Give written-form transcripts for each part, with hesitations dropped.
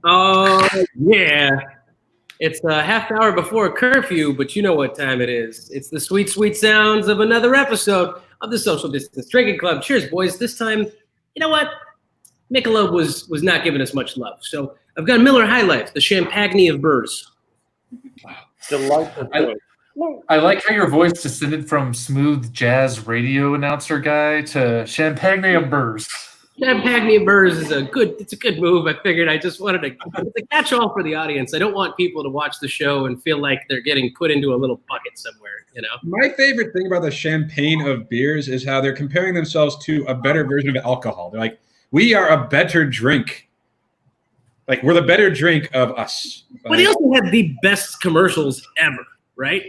Oh, yeah. It's a half hour before curfew, but you know what time it is. It's the sweet, sweet sounds of another episode of the Social Distance Drinking Club. Cheers, boys. This time, you know what? Michelob was not giving us much love. So I've got Miller High Life, the champagne of Burrs. Delightful. I like how your voice descended from smooth jazz radio announcer guy to champagne of Burrs. Champagne of Burrs is a good move. I figured I just wanted to catch all for the audience. I don't want people to watch the show and feel like they're getting put into a little bucket somewhere, you know? My favorite thing about the champagne of beers is how they're comparing themselves to a better version of alcohol. They're like, we are a better drink. Like, we're the better drink of us. But they also had the best commercials ever, right?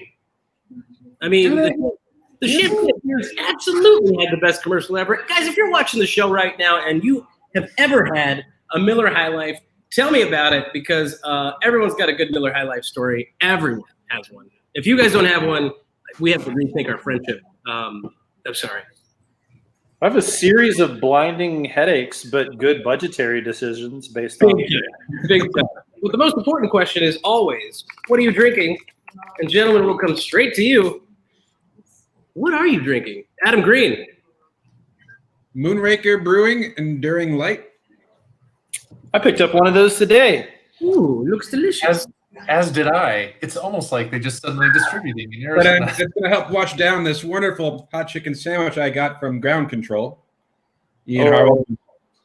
I mean, the champagne beers absolutely had the best commercial ever. Guys, if you're watching the show right now and you have ever had a Miller High Life, tell me about it, because everyone's got a good Miller High Life story. Everyone has one. If you guys don't have one, we have to rethink our friendship. I'm sorry. I have a series of blinding headaches, but good budgetary decisions based on big time. Well, the most important question is always, what are you drinking? And gentlemen, will come straight to you. What are you drinking? Adam Green. Moonraker Brewing, Enduring Light. I picked up one of those today. Ooh, looks delicious. As did I. It's almost like they just suddenly distributed in But Arizona. it's going to help wash down this wonderful hot chicken sandwich I got from Ground Control. Yeah.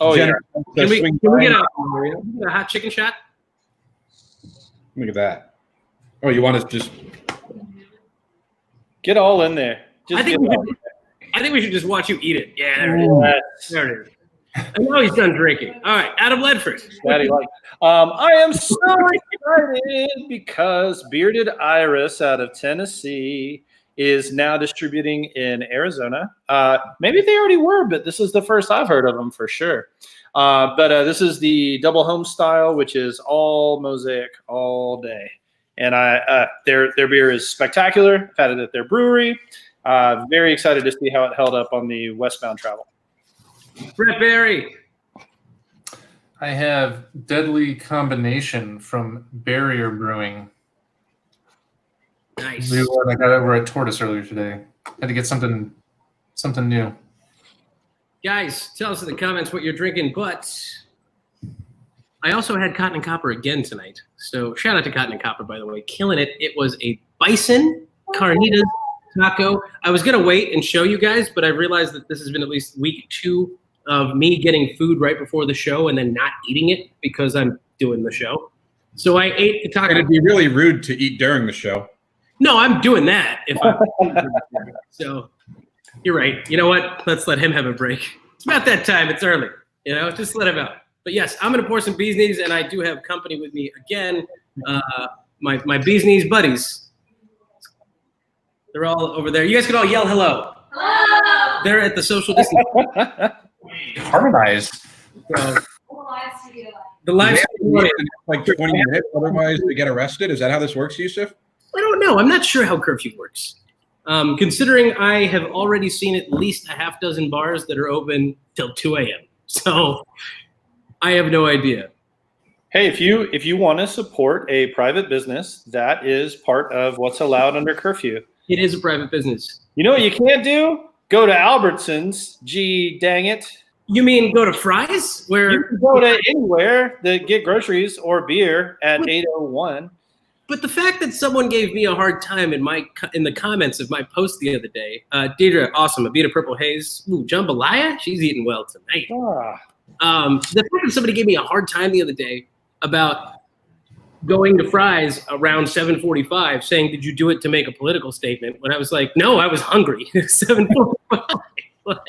Can we get a hot chicken shot? Look at that. Oh, you want to just... Get all in there. I think we should just watch you eat it. Yeah, there it is. There it is. And now he's done drinking. All right, Adam Ledford. I am so excited because Bearded Iris out of Tennessee is now distributing in Arizona. Maybe they already were, but this is the first I've heard of them for sure. But this is the double home style, which is all mosaic all day. And their beer is spectacular. I've had it at their brewery. Very excited to see how it held up on the westbound travel. Brett Berry. I have Deadly Combination from Barrier Brewing. Nice. I got over at Tortoise earlier today. Had to get something new. Guys, tell us in the comments what you're drinking, but I also had Cotton and Copper again tonight. So shout out to Cotton and Copper, by the way. Killing it. It was a bison carnitas taco. I was going to wait and show you guys, but I realized that this has been at least week 2 of me getting food right before the show and then not eating it because I'm doing the show. So I ate the taco. And it'd be really rude to eat during the show. No, I'm doing that. So you're right. You know what? Let's let him have a break. It's about that time. It's early. You know, just let him out. But yes, I'm going to pour some bee's knees, and I do have company with me again. My bee's knees buddies. They're all over there. You guys can all yell hello. Hello. They're at the social distance. Harmonized. The live studio. Like 20 minutes, otherwise they get arrested. Is that how this works, Yusuf? I don't know. I'm not sure how curfew works. Considering I have already seen at least a half dozen bars that are open till 2 a.m. So I have no idea. Hey, if you want to support a private business, that is part of what's allowed under curfew. It is a private business. You know what you can't do? Go to Albertsons. Gee, dang it. You mean go to Fry's? Where you can go to anywhere to get groceries or beer at 8:01. But the fact that someone gave me a hard time in the comments of my post the other day, Deidre, awesome, Abita Purple Haze, ooh, Jambalaya, she's eating well tonight. The fact that somebody gave me a hard time the other day about going to Fry's around 7:45, saying, "Did you do it to make a political statement?" When I was like, "No, I was hungry." 7:45. But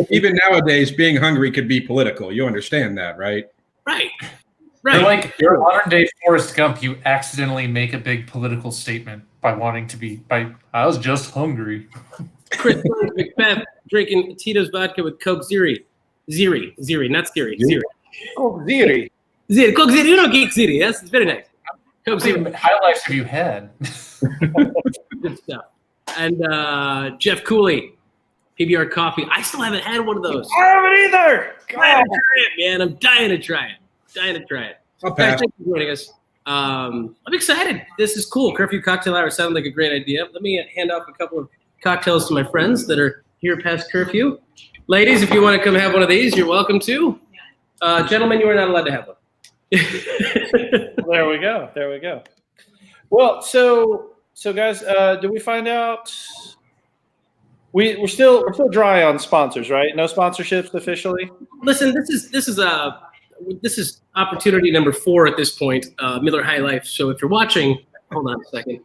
even nowadays, being hungry could be political. You understand that, right? Right. You're like your modern day Forrest Gump. You accidentally make a big political statement by wanting to be. I was just hungry. Chris Macbeth drinking Tito's vodka with Coke Zero. Ziri, not scary. Ziri. Oh, Ziri. Coke Zero. You know Geek Ziri. Yes, it's very nice. Coke Zero. How many highlights have you had? Good stuff. And Jeff Cooley, PBR Coffee. I still haven't had one of those. I haven't either. I'm dying to try it, man. I'm dying to try it. Dying to try it. I'll Guys, pass. thanks for joining us. I'm excited. This is cool. Curfew Cocktail Hour sounded like a great idea. Let me hand off a couple of cocktails to my friends that are here past curfew. Ladies, if you want to come have one of these, you're welcome to. Gentlemen, you are not allowed to have one. There we go. There we go. Well, so guys, did we find out? We're still dry on sponsors, right? No sponsorships officially. Listen, this is opportunity number 4 at this point. Miller High Life. So if you're watching, hold on a second.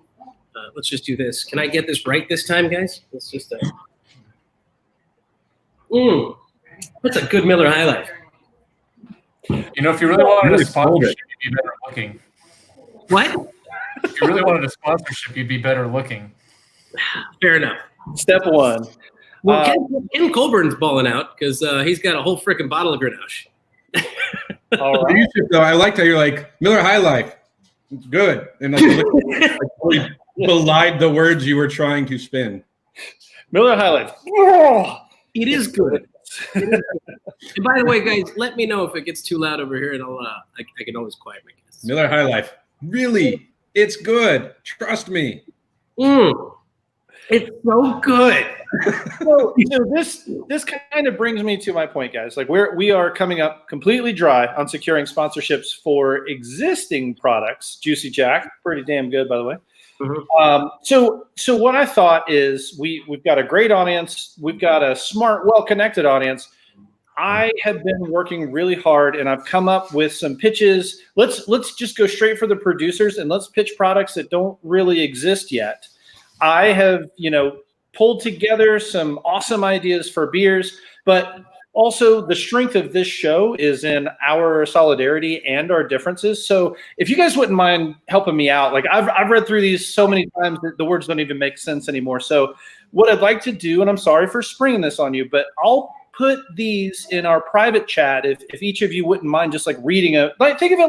Let's just do this. Can I get this right this time, guys? Let's just. That's a good Miller High Life. You know, if you really wanted a sponsorship, you'd be better looking. What? If you really wanted a sponsorship, you'd be better looking. Fair enough. Step 1. Well, Ken Colburn's balling out because he's got a whole freaking bottle of Grenache. All right. Though, I liked how you're like, Miller High Life. It's good. And like really belied the words you were trying to spin. Miller High Life. It is good. And by the way, guys, let me know if it gets too loud over here, and I can always quiet my guests. Miller High Life. Really? It's good. Trust me. It's so good. So this kind of brings me to my point, guys. Like we are coming up completely dry on securing sponsorships for existing products. Juicy Jack, pretty damn good, by the way. Mm-hmm. So what I thought is we've got a great audience. We've got a smart, well-connected audience. I have been working really hard, and I've come up with some pitches. Let's just go straight for the producers, and let's pitch products that don't really exist yet. I have, pulled together some awesome ideas for beers, but also the strength of this show is in our solidarity and our differences. So if you guys wouldn't mind helping me out, like I've read through these so many times that the words don't even make sense anymore. So what I'd like to do, and I'm sorry for springing this on you, but I'll put these in our private chat if each of you wouldn't mind just like reading think of it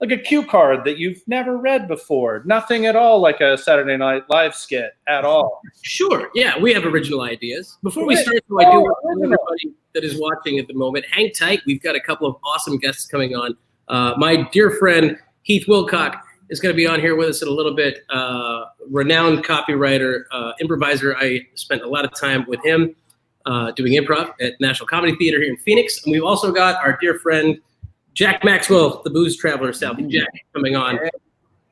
like a cue card that you've never read before. Nothing at all like a Saturday Night Live skit at all. Sure. Yeah, we have original ideas. Before we start, though, I do want everybody that is watching at the moment, hang tight. We've got a couple of awesome guests coming on. My dear friend Heath Wilcock is going to be on here with us in a little bit. Renowned copywriter, improviser. I spent a lot of time with him doing improv at National Comedy Theater here in Phoenix. And we've also got our dear friend Jack Maxwell, the booze traveler, Southie Jack, coming on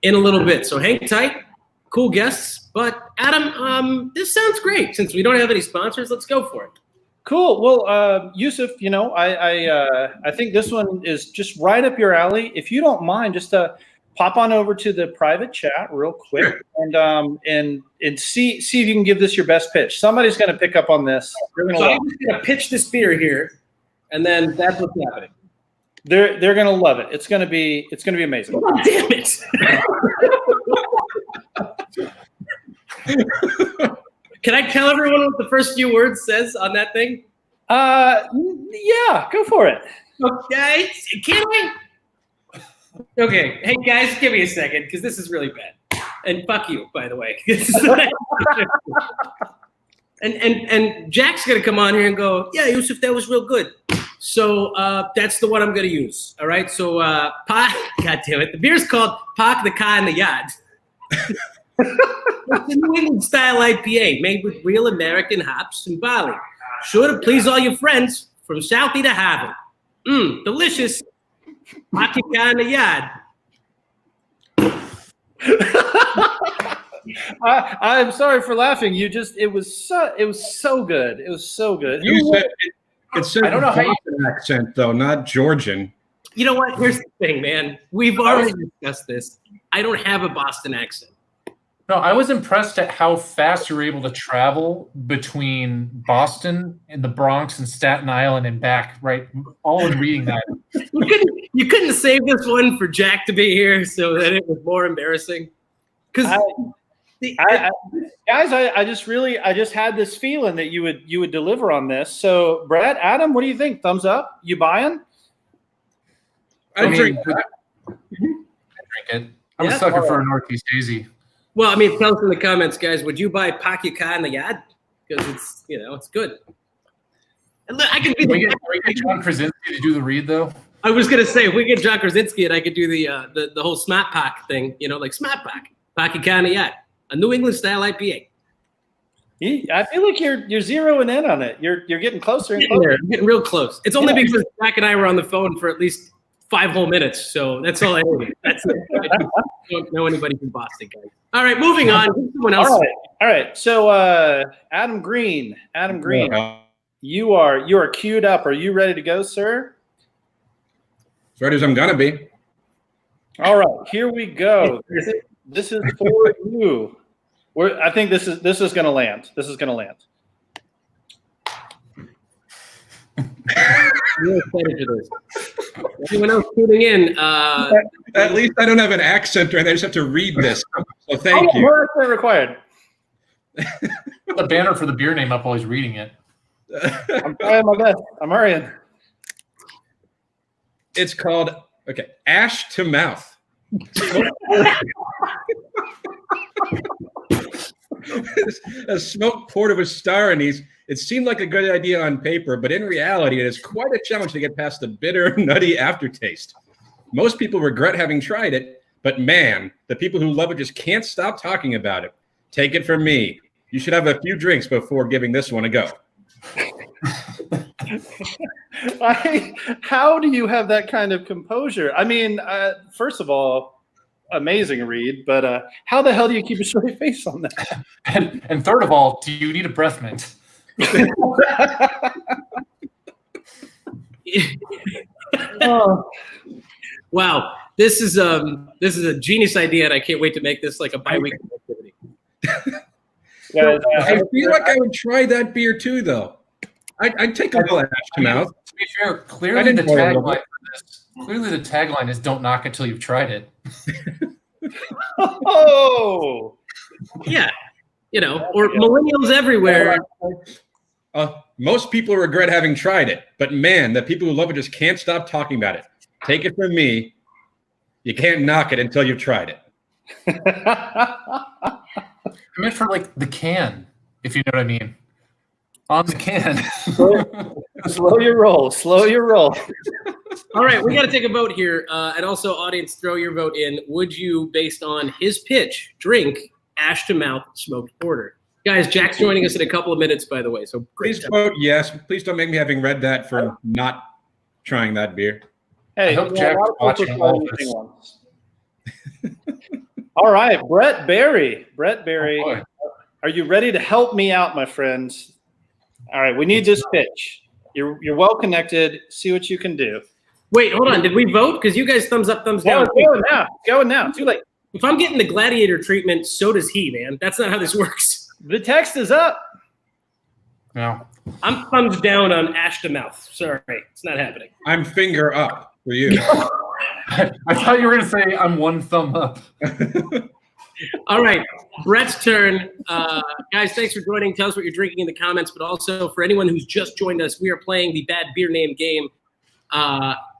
in a little bit. So hang tight. Cool guests. But Adam, this sounds great. Since we don't have any sponsors, let's go for it. Cool. Well, Yusuf, I think this one is just right up your alley. If you don't mind, just pop on over to the private chat real quick. Sure. and see if you can give this your best pitch. Somebody's going to pick up on this. So I'm just going to pitch this beer here, and then that's what's happening. They're going to love it. It's going to be amazing. Oh, damn it. Can I tell everyone what the first few words says on that thing? Yeah, go for it. Okay, can I? Okay, hey guys, give me a second because this is really bad. And fuck you, by the way. and Jack's gonna come on here and go, yeah, Yusuf, that was real good. So that's the one I'm going to use. All right. So, God damn it. The beer's called Pak the Ka and the Yad. It's a New England style IPA made with real American hops and barley. Sure to please all your friends from Southie to Haven. Delicious. Pak the Ka and the Yad. I'm sorry for laughing. It was so good. It was so good. It's I don't know how you accent though, not Georgian. You know what? Here's the thing, man. We've already discussed this. I don't have a Boston accent. No, I was impressed at how fast you were able to travel between Boston and the Bronx and Staten Island and back, right? All in reading that. You couldn't have saved this one for Jack to be here so that it was more embarrassing. Because guys, I just had this feeling that you would deliver on this. So, Brett, Adam, what do you think? Thumbs up? You buying? I drink it. I'm a sucker for a Northeast Hazy. Well, I mean, tell us in the comments, guys. Would you buy Pak the Ka and the Yad? Because it's good. And look, I can be Can we get John Krasinski to do the read though? I was gonna say if we get John Krasinski and I could do the whole Smart Pack thing, like Smart Pack, Packy Yacht, a New England style IPA. I feel like you're zeroing in on it. You're getting closer and closer. I'm getting real close. It's only because Jack and I were on the phone for at least 5 whole minutes, so that's all I need. That's it. I don't know anybody from Boston, guys. All right, moving on. Someone else. All right. So Adam Green, you are queued up. Are you ready to go, sir? As ready as I'm gonna be. All right, here we go. This is for you. I think this is going to land. This is going to land. Really excited for this. Anyone else tuning in? At least I don't have an accent, right? I just have to read this. So thank you. No accent required. Put the banner for the beer name up while he's reading it. I'm trying my best. I'm hurrying. It's called Ash to Mouth. A smoked port with star anise. It seemed like a good idea on paper, but in reality, it is quite a challenge to get past the bitter, nutty aftertaste. Most people regret having tried it, but man, the people who love it just can't stop talking about it. Take it from me. You should have a few drinks before giving this one a go. How do you have that kind of composure? I mean, first of all, amazing read, but how the hell do you keep a straight face on that? And third of all, do you need a breath mint? Oh. Wow, this is a genius idea, and I can't wait to make this like a bi-weekly activity. Yeah, I feel like I would try that beer too, though. I'd take a little Ash to Mouth. To be fair, clearly the tagline is "Don't knock it till you've tried it." Oh, yeah, or millennials everywhere. Most people regret having tried it, but man, the people who love it just can't stop talking about it. Take it from me, you can't knock it until you've tried it. I meant for like the can, if you know what I mean. On the can. Slow your roll. Slow your roll. All right, we got to take a vote here. And also, audience, throw your vote in. Would you, based on his pitch, drink Ash to Mouth smoked porter? Guys, Jack's joining us in a couple of minutes, by the way. So please vote yes. Please don't make me having read that for not trying that beer. Hey, I hope Jack's watching all this. All right, Brett Berry. Oh, are you ready to help me out, my friends? All right, we need this pitch. You're well connected. See what you can do. Wait, hold on. Did we vote? Because you guys thumbs up, thumbs down. Going now. Too late. If I'm getting the gladiator treatment, so does he, man. That's not how this works. The text is up. No. I'm thumbs down on Ash to Mouth. Sorry, it's not happening. I'm finger up for you. I thought you were going to say I'm one thumb up. All right, Brett's turn. Guys, thanks for joining. Tell us what you're drinking in the comments, but also for anyone who's just joined us, we are playing the Bad Beer Name game.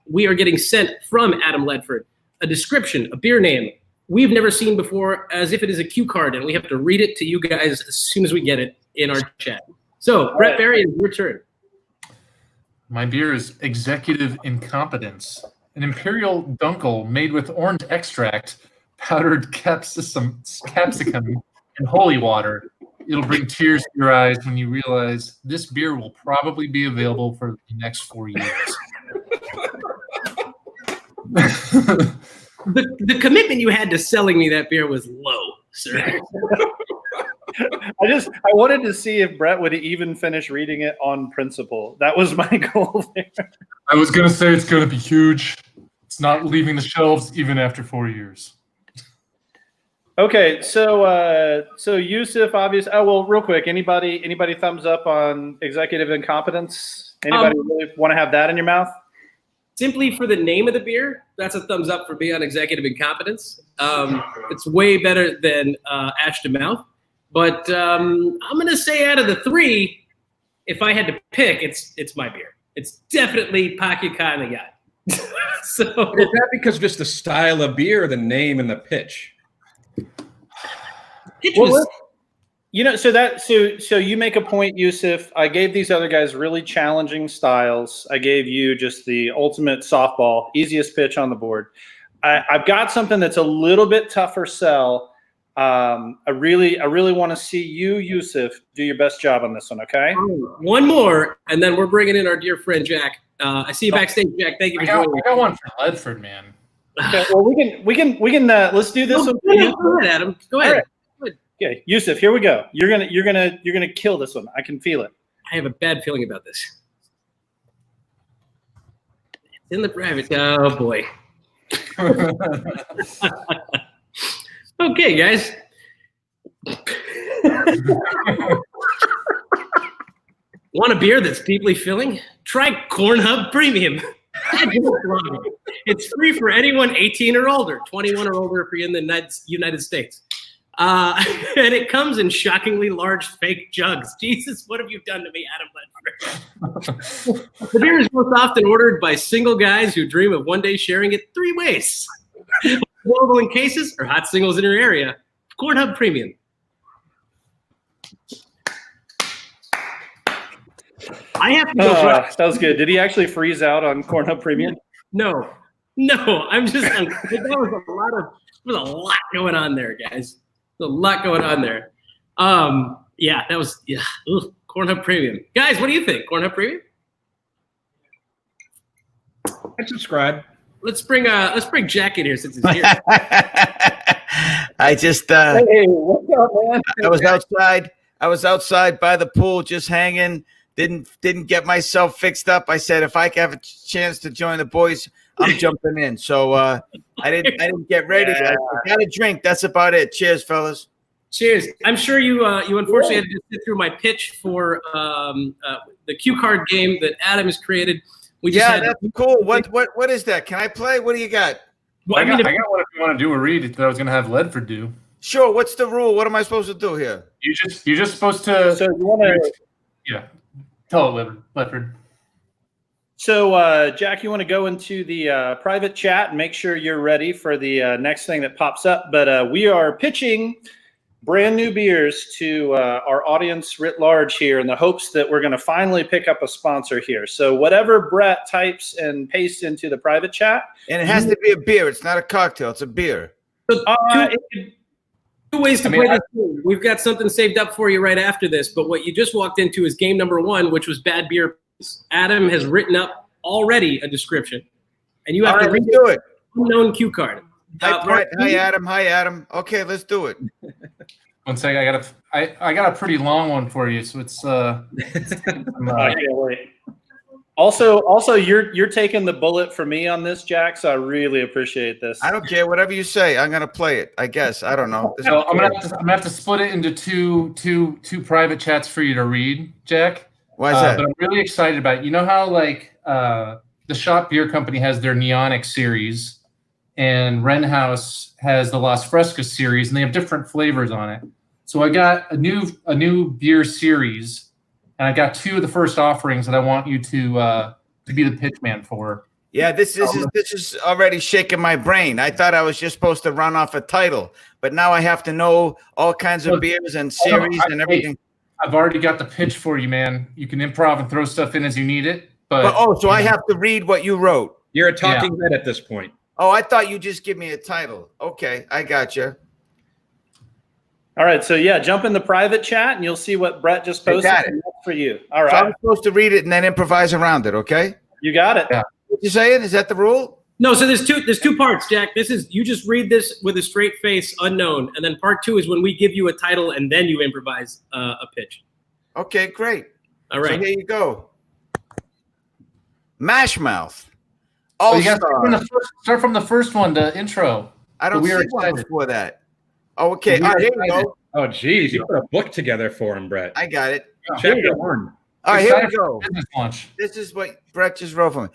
We are getting sent from Adam Ledford a description, a beer name we've never seen before, as if it is a cue card, and we have to read it to you guys as soon as we get it in our chat. So, Brett Berry, it's your turn. My beer is Executive Incompetence, an imperial dunkel made with orange extract, powdered capsicum, and holy water. It'll bring tears to your eyes when you realize this beer will probably be available for the next 4 years. The commitment you had to selling me that beer was low, sir. I wanted to see if Brett would even finish reading it on principle. That was my goal there. I was going to say it's going to be huge. It's not leaving the shelves even after 4 years. Okay, so Yusuf, obvious. Oh well, real quick. Anybody thumbs up on executive incompetence? Anybody really want to have that in your mouth? Simply for the name of the beer, that's a thumbs up for me on executive incompetence. It's way better than Ash to Mouth. But I'm going to say out of the three, if I had to pick, it's my beer. It's definitely Packy Yacht. So Is that because of just the style of beer, or the name and the pitch? Pitch was So you make a point, Yusuf. I gave these other guys really challenging styles. I gave you just the ultimate softball, easiest pitch on the board. I've got something that's a little bit tougher sell. I really want to see you, Yusuf, do your best job on this one. Okay. One more, and then we're bringing in our dear friend Jack. I see you backstage, Jack. Thank you for joining me. I got one for Ledford, man. Okay, well, we can let's do this one. Go ahead, Adam. Go ahead. Right. Okay, Yusuf, here we go. You're gonna kill this one. I can feel it. I have a bad feeling about this. It's in the private. Oh boy. Okay, guys. Want a beer that's deeply filling? Try Corn Hub Premium. It's free for anyone 18 or older, 21 or older if you're in the United States. And it comes in shockingly large fake jugs. Jesus, what have you done to me, Adam Ledford? The beer is most often ordered by single guys who dream of one day sharing it 3 ways. Available in cases or hot singles in your area. Corn Hub Premium. I have to go. That was good. Did he actually freeze out on Corn Hub Premium? No. I'm just. There was a lot going on there, guys. There's a lot going on there. Yeah, that was Corn Hub Premium. Guys, what do you think? Corn Hub Premium? I subscribe. Let's bring Jack in here since he's here. I just Hey, what's up, man? I was outside by the pool just hanging. Didn't get myself fixed up. I said if I have a chance to join the boys, I'm jumping in. So I didn't get ready. Yeah. I got a drink. That's about it. Cheers, fellas. Cheers. I'm sure you unfortunately had to just sit through my pitch for the cue card game that Adam has created. That's cool. What is that? Can I play? What do you got? Well, I got one if you want to do a read that I was going to have Ledford do. Sure. What's the rule? What am I supposed to do here? You're just supposed to. So you want to? Yeah. Tell it, Ledford. So Jack, you want to go into the private chat and make sure you're ready for the next thing that pops up. But we are pitching brand new beers to our audience writ large here in the hopes that we're going to finally pick up a sponsor here. So whatever Brett types and pastes into the private chat. And it has to be a beer. It's not a cocktail. It's a beer. Two ways to play this game. We've got something saved up for you right after this, but what you just walked into is game number 1, which was bad beer. Adam has written up already a description, and you have to read do it. Unknown cue card. Hi, Brett. Hi, Adam. Hi, Adam. Okay, let's do it. One second, I got a pretty long one for you, so it's I can't wait. Also, you're taking the bullet for me on this, Jack. So I really appreciate this. I don't care. Whatever you say, I'm gonna play it. I guess. I don't know. So I'm gonna have to split it into two private chats for you to read, Jack. Why is that? But I'm really excited about it. You know how the Shop Beer Company has their Neonic series, and Wren House has the Las Frescas series, and they have different flavors on it. So I got a new beer series, and I got 2 of the first offerings that I want you to be the pitch man for. Yeah, this is already shaking my brain. I thought I was just supposed to run off a title, but now I have to know all kinds of beers and series and everything. I've already got the pitch for you, man. You can improv and throw stuff in as you need it. But so I have to read what you wrote. You're a talking head at this point. Oh, I thought you just give me a title. Okay, I got you. All right, so yeah, jump in the private chat and you'll see what Brett just posted. I got it. For you. All right. So I'm supposed to read it and then improvise around it, okay? You got it. Yeah. What you saying? Is that the rule? No, so there's two parts, Jack. This is you just read this with a straight face, unknown, and then part 2 is when we give you a title and then you improvise a pitch. Okay, great. All right. So here you go. Mashmouth. Oh, you got to start from the first one, the intro. I don't see one before that. Oh, okay. All right, here we go. Oh, geez. You put a book together for him, Brett. I got it. Chapter 1. All right, here we go. Business launch. This is what Brett just wrote for me.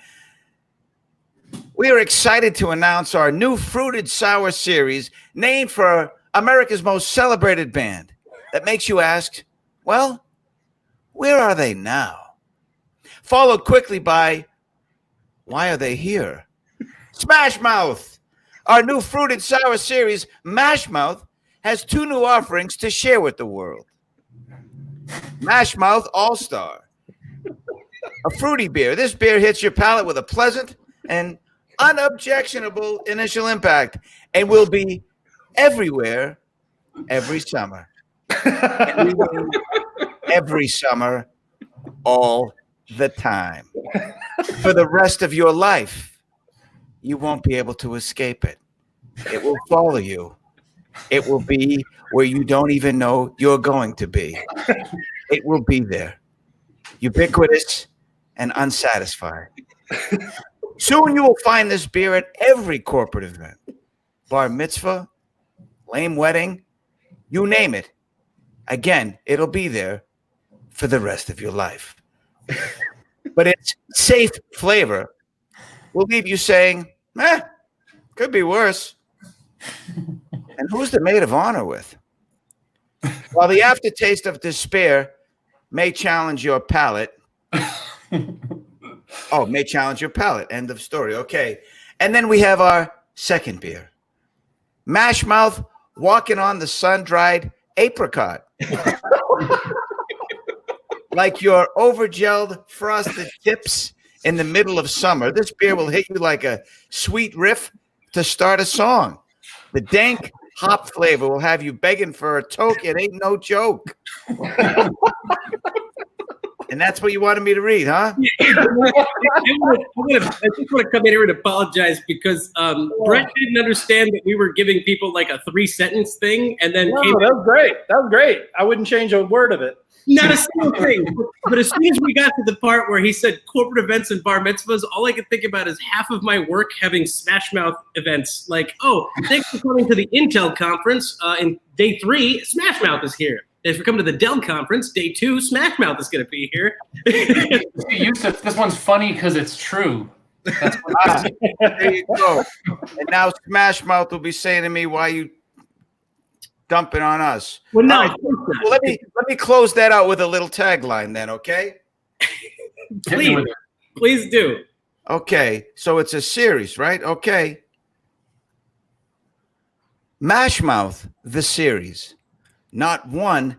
We are excited to announce our new Fruited Sour series named for America's most celebrated band. That makes you ask, well, where are they now? Followed quickly by, why are they here? Smash Mouth. Our new Fruited Sour series, Mash Mouth, has 2 new offerings to share with the world. Mash Mouth All-Star. A fruity beer. This beer hits your palate with a pleasant and unobjectionable initial impact and will be everywhere every summer. Every summer, all the time. For the rest of your life, you won't be able to escape it. It will follow you. It will be where you don't even know you're going to be. It will be there, ubiquitous and unsatisfying. Soon you will find this beer at every corporate event, bar mitzvah, lame wedding, you name it. Again, it'll be there for the rest of your life. But its safe flavor will leave you saying, could be worse. And who's the maid of honor with? While the aftertaste of despair may challenge your palate. May challenge your palate. End of story. Okay. And then we have our second beer. Mash Mouth Walking on the Sun-Dried Apricot. Like your over-gelled frosted tips in the middle of summer, this beer will hit you like a sweet riff to start a song. The dank hop flavor will have you begging for a toke. It ain't no joke. And that's what you wanted me to read, huh? I just want to come in here and apologize because Brett didn't understand that we were giving people like a 3-sentence thing, and then that was great. That was great. I wouldn't change a word of it. Not a single thing. But as soon as we got to the part where he said corporate events and bar mitzvahs, all I could think about is half of my work having Smash Mouth events. Like, thanks for coming to the Intel conference in day 3. Smash Mouth is here. If you're coming to the Dell conference, day 2, Smash Mouth is going to be here. Yusuf, this one's funny because it's true. That's there you go. And now Smash Mouth will be saying to me, "Why you dumping on us?" Well, no. Well, let me close that out with a little tagline then, okay? Please do. Okay, so it's a series, right? Okay. Mash Mouth, the series. Not 1,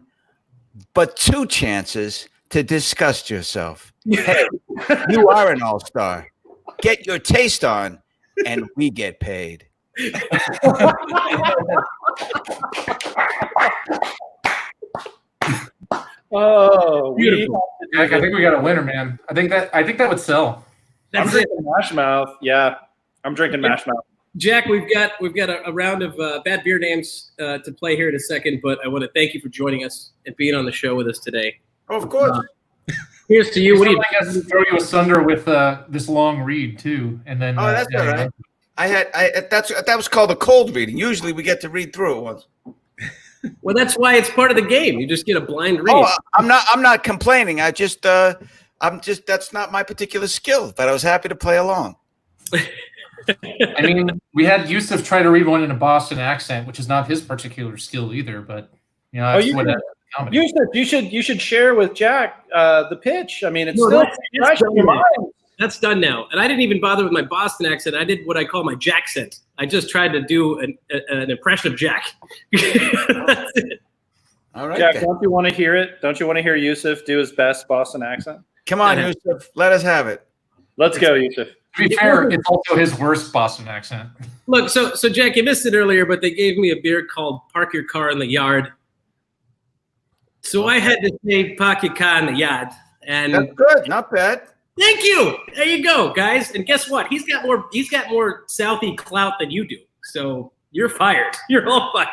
but 2 chances to disgust yourself. Hey, you are an all-star. Get your taste on, and we get paid. Oh, beautiful. I think we got a winner, man. I think that would sell. I'm drinking Mash Mouth. Yeah, I'm drinking Mash Mouth. Jack, we've got a round of bad beer names to play here in a second, but I want to thank you for joining us and being on the show with us today. Oh, of course. Here's to you. What do you throw you asunder with this long read too, and then that's all right. That was called a cold reading. Usually we get to read through it once. Well, that's why it's part of the game. You just get a blind read. Oh, I'm not complaining. That's not my particular skill, but I was happy to play along. I mean, we had Yusuf try to read one in a Boston accent, which is not his particular skill either. But that's you should share with Jack the pitch. I mean, it's still fresh in your mind. That's done now, and I didn't even bother with my Boston accent. I did what I call my Jacksent. I just tried to do an impression of Jack. That's it. All right, Jack. Don't you want to hear it? Don't you want to hear Yusuf do his best Boston accent? Come on, Yusuf. Let us have it. Let's go, Yusuf. To be fair, it's also his worst Boston accent. Look, so Jack, you missed it earlier, but they gave me a beer called Park Your Car in the Yard. So I had to say Park Your Car in the Yard. And that's good, not bad. Thank you. There you go, guys. And guess what? He's got more Southie clout than you do. So you're fired. You're all fired.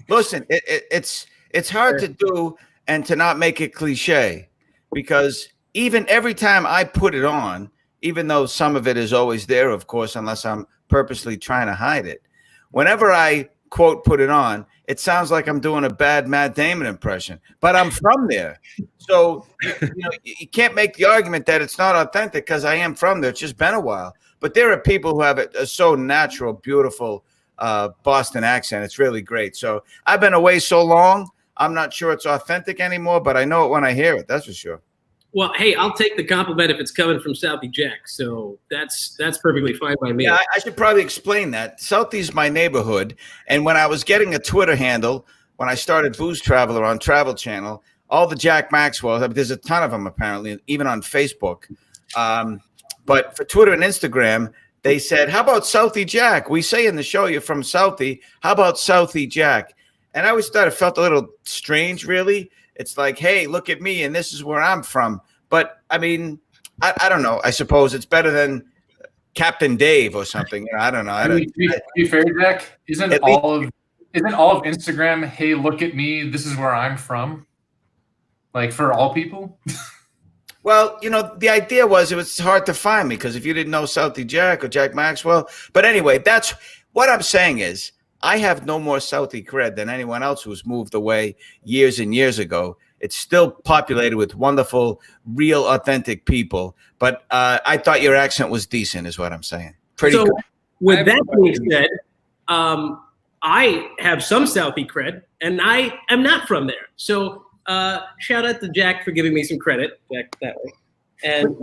Listen, it's hard to do and to not make it cliche, because even every time I put it on, even though some of it is always there, of course, unless I'm purposely trying to hide it. Whenever I, quote, put it on, it sounds like I'm doing a bad Matt Damon impression, but I'm from there. So, you can't make the argument that it's not authentic because I am from there. It's just been a while. But there are people who have a so natural, beautiful Boston accent. It's really great. So I've been away so long, I'm not sure it's authentic anymore, but I know it when I hear it. That's for sure. Well, hey, I'll take the compliment if it's coming from Southie Jack. So that's perfectly fine by me. Yeah, I should probably explain that. Southie's my neighborhood. And when I was getting a Twitter handle, when I started Booze Traveler on Travel Channel, all the Jack Maxwells. I mean, there's a ton of them apparently, even on Facebook. But for Twitter and Instagram, they said, "How about Southie Jack? We say in the show you're from Southie. How about Southie Jack?" And I always thought it felt a little strange, really. It's like, hey, look at me, and this is where I'm from. But I mean, I don't know. I suppose it's better than Captain Dave or something. You know, I don't know. To be fair, Jack, isn't all of Instagram, hey, look at me, this is where I'm from? Like for all people? Well, you know, the idea was it was hard to find me because if you didn't know Southie Jack or Jack Maxwell. But anyway, that's what I'm saying is I have no more Southie cred than anyone else who's moved away years and years ago. It's still populated with wonderful, real, authentic people. But I thought your accent was decent, is what I'm saying. Pretty good. With that being said, I have some Southie cred, and I am not from there. So shout out to Jack for giving me some credit, Jack, that way. And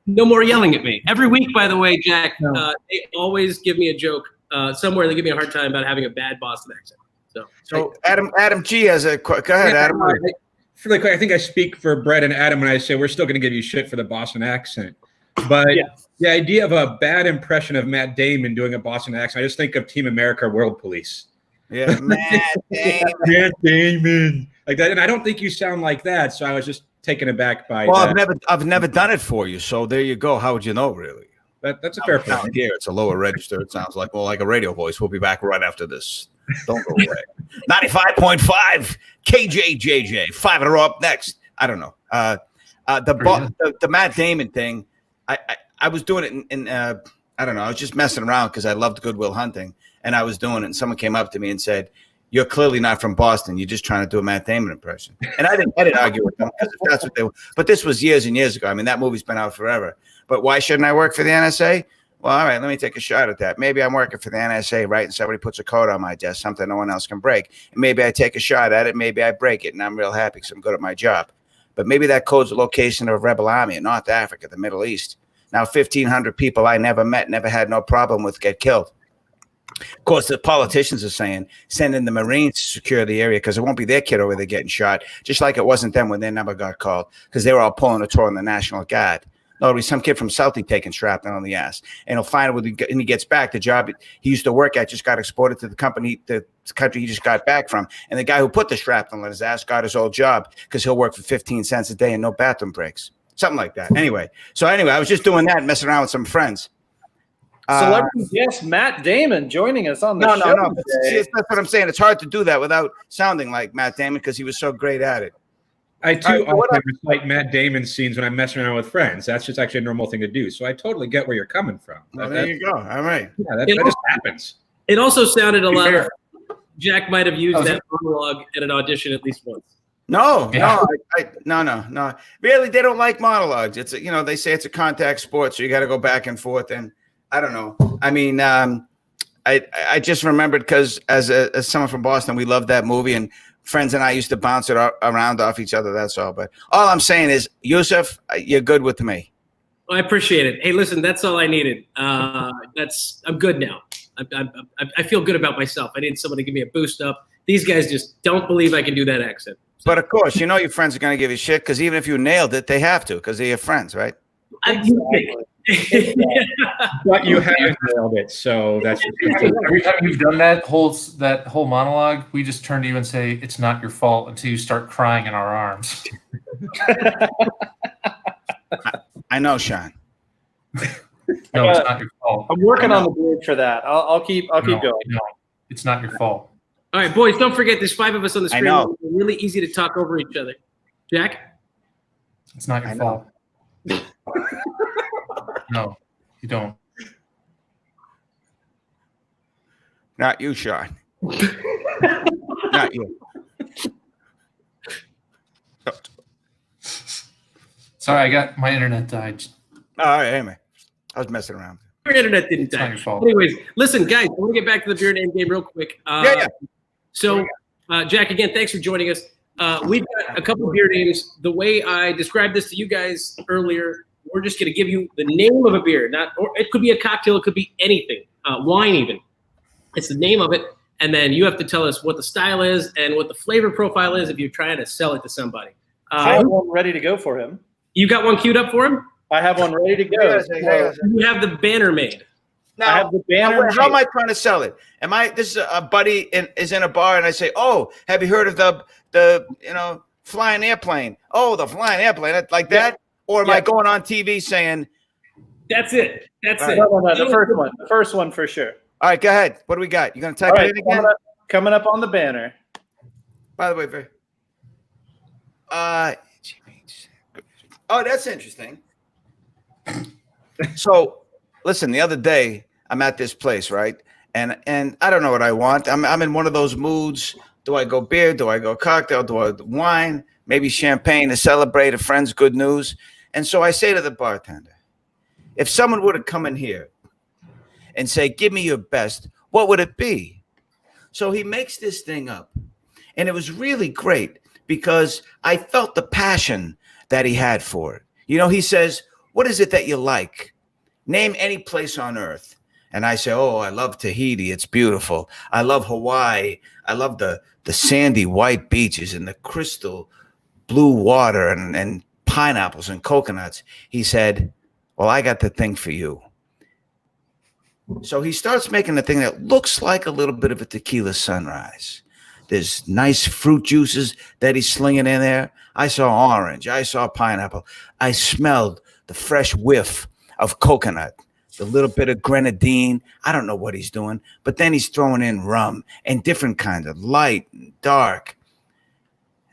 no more yelling at me. Every week, by the way, Jack, they always give me a joke. Somewhere they give me a hard time about having a bad Boston accent. So Adam G has a go ahead, Adam. Really quick, I think I speak for Brett and Adam when I say we're still going to give you shit for the Boston accent. But the idea of a bad impression of Matt Damon doing a Boston accent, I just think of Team America World Police. Yeah, Matt Damon. Matt Damon. Like that, and I don't think you sound like that, so I was just taken aback by well, that. I've never done it for you, so there you go. How would you know, really? That's a fair point. Here, it's a lower register. It sounds like like a radio voice. We'll be back right after this. Don't go away. 95.5 KJJJ. 5 in a row up next. I don't know. The Matt Damon thing. I was doing it in I don't know. I was just messing around because I loved Good Will Hunting, and I was doing it. And someone came up to me and said, "You're clearly not from Boston. You're just trying to do a Matt Damon impression." And I didn't argue with them because if that's what they were. But this was years and years ago. I mean, that movie's been out forever. But why shouldn't I work for the NSA? Well, all right, let me take a shot at that. Maybe I'm working for the NSA, right? And somebody puts a code on my desk, something no one else can break. And maybe I take a shot at it. Maybe I break it, and I'm real happy because I'm good at my job. But maybe that code's the location of a rebel army in North Africa, the Middle East. Now, 1,500 people I never met, never had no problem with get killed. Of course, the politicians are saying, send in the Marines to secure the area because it won't be their kid over there getting shot, just like it wasn't them when their number got called because they were all pulling a tour on the National Guard. No, it'll be some kid from Southie taking shrapnel on the ass. And he'll find it when he gets back. The job he used to work at just got exported to the country he just got back from. And the guy who put the shrapnel on his ass got his old job because he'll work for 15 cents a day and no bathroom breaks. Something like that. Anyway, I was just doing that and messing around with some friends. Celebrity guest Matt Damon joining us on the show. No. That's what I'm saying. It's hard to do that without sounding like Matt Damon because he was so great at it. I too often recite Matt Damon scenes when I'm messing around with friends. That's just actually a normal thing to do. So I totally get where you're coming from. Well, there you go. All right. Yeah, that just happens. It also sounded a lot. Jack might have used that monologue at an audition at least once. No. Really, they don't like monologues. It's they say it's a contact sport, so you got to go back and forth. And I don't know. I mean, I just remembered because as someone from Boston, we loved that movie, and friends and I used to bounce it around off each other. That's all. But all I'm saying is, Yusuf, you're good with me. Well, I appreciate it. Hey, listen, that's all I needed. I'm good now. I feel good about myself. I need someone to give me a boost up. These guys just don't believe I can do that accent. But of course, your friends are going to give you shit because even if you nailed it, they have to because they're your friends, right? But you haven't nailed it, so that's every time you've done that whole monologue, we just turn to you and say it's not your fault until you start crying in our arms. I know, Sean. No, it's not your fault. I'm working on the board for that. I'll keep going. No, it's not your fault. All right, boys, don't forget there's 5 of us on the screen. I know. It's really easy to talk over each other. Jack? It's not your fault. No, you don't. Not you, Sean. Not you. Sorry, my internet died. All right, anyway. I was messing around. Your internet didn't die. Not your fault. Anyways, listen, guys, I want to get back to the beer name game real quick. Yeah. So, Jack, again, thanks for joining us. We've got a couple of beer names. The way I described this to you guys earlier, we're just going to give you the name of a beer. Or it could be a cocktail. It could be anything. Wine even. It's the name of it. and then you have to tell us what the style is and what the flavor profile is if you're trying to sell it to somebody. I have one ready to go for him. You got one queued up for him? I have one ready to go. You have the banner made. Now, I have the banner. how am I trying to sell it? This is a buddy is in a bar, and I say, "Oh, have you heard of the flying airplane? Oh, the flying airplane, like that." Or am I going on TV saying, "That's it, that's it"? No, the first one for sure. All right, go ahead. What do we got? You gonna type it in again? Coming up on the banner. By the way, oh, that's interesting. So, listen, the other day I'm at this place, right? And I don't know what I want. I'm in one of those moods. Do I go beer? Do I go cocktail? Do I wine? Maybe champagne to celebrate a friend's good news. And so I say to the bartender, if someone were to come in here and say, give me your best, what would it be? So he makes this thing up. And it was really great because I felt the passion that he had for it. You know, he says, what is it that you like? Name any place on earth. And I say, oh, I love Tahiti. It's beautiful. I love Hawaii. I love the sandy white beaches and the crystal blue water and pineapples and coconuts. He said, well, I got the thing for you. So he starts making a thing that looks like a little bit of a tequila sunrise. There's nice fruit juices that he's slinging in there. I saw orange. I saw pineapple. I smelled the fresh whiff of coconut, the little bit of grenadine. I don't know what he's doing, but then he's throwing in rum and different kinds of light and dark.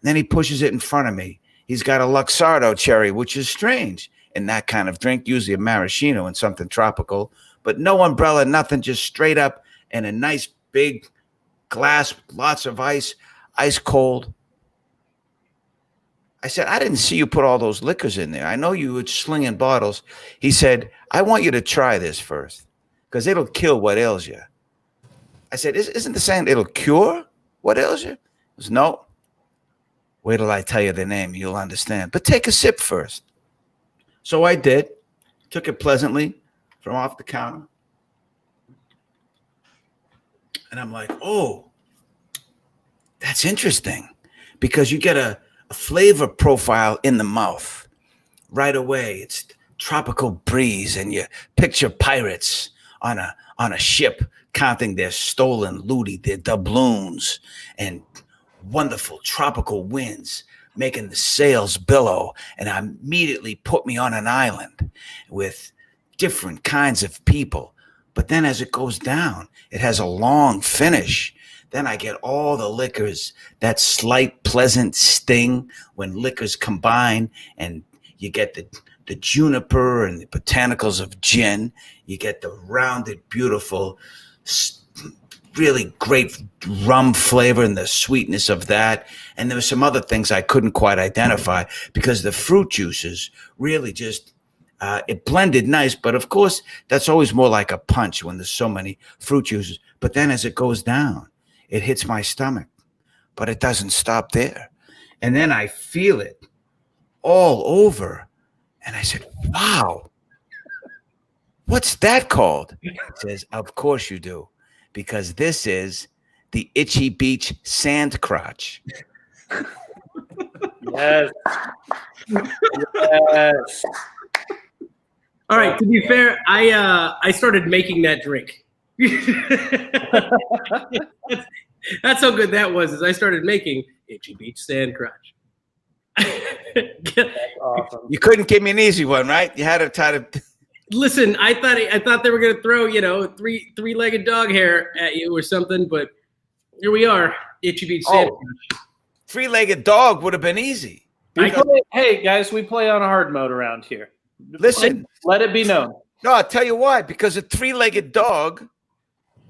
And then he pushes it in front of me. He's got a Luxardo cherry, which is strange in that kind of drink, usually a maraschino and something tropical, but no umbrella, nothing, just straight up and a nice big glass, lots of ice cold. I said, I didn't see you put all those liquors in there. I know you were slinging bottles. He said, I want you to try this first because it'll kill what ails you. I said, isn't the saying it'll cure what ails you? He goes, no. Wait till I tell you the name. You'll understand. But take a sip first. So I did. Took it pleasantly from off the counter. And I'm like, oh, that's interesting because you get a flavor profile in the mouth right away. It's tropical breeze, and you picture pirates on a ship counting their stolen looty, their doubloons, and wonderful tropical winds making the sails billow. And immediately put me on an island with different kinds of people. But then as it goes down, it has a long finish. Then I get all the liquors, that slight pleasant sting when liquors combine, and you get the juniper and the botanicals of gin. You get the rounded, beautiful, really great rum flavor and the sweetness of that. And there were some other things I couldn't quite identify because the fruit juices really just, it blended nice. But of course, that's always more like a punch when there's so many fruit juices. But then as it goes down, it hits my stomach, but it doesn't stop there. And then I feel it all over. And I said, wow, what's that called? He says, of course you do, because this is the Itchy Beach Sand Crotch. Yes. Yes. All right, to be fair, I started making that drink. That's how good that was. Is I started making Itchy Beach Sand Crotch. That's awesome. You couldn't give me an easy one, right? You had to try to. Listen, I thought they were gonna throw three-legged dog hair at you or something, but here we are, Itchy Beach Sand Crotch. Three-legged dog would have been easy. Hey guys, we play on a hard mode around here. Listen, let it be known. no, I'll tell you why. Because a three-legged dog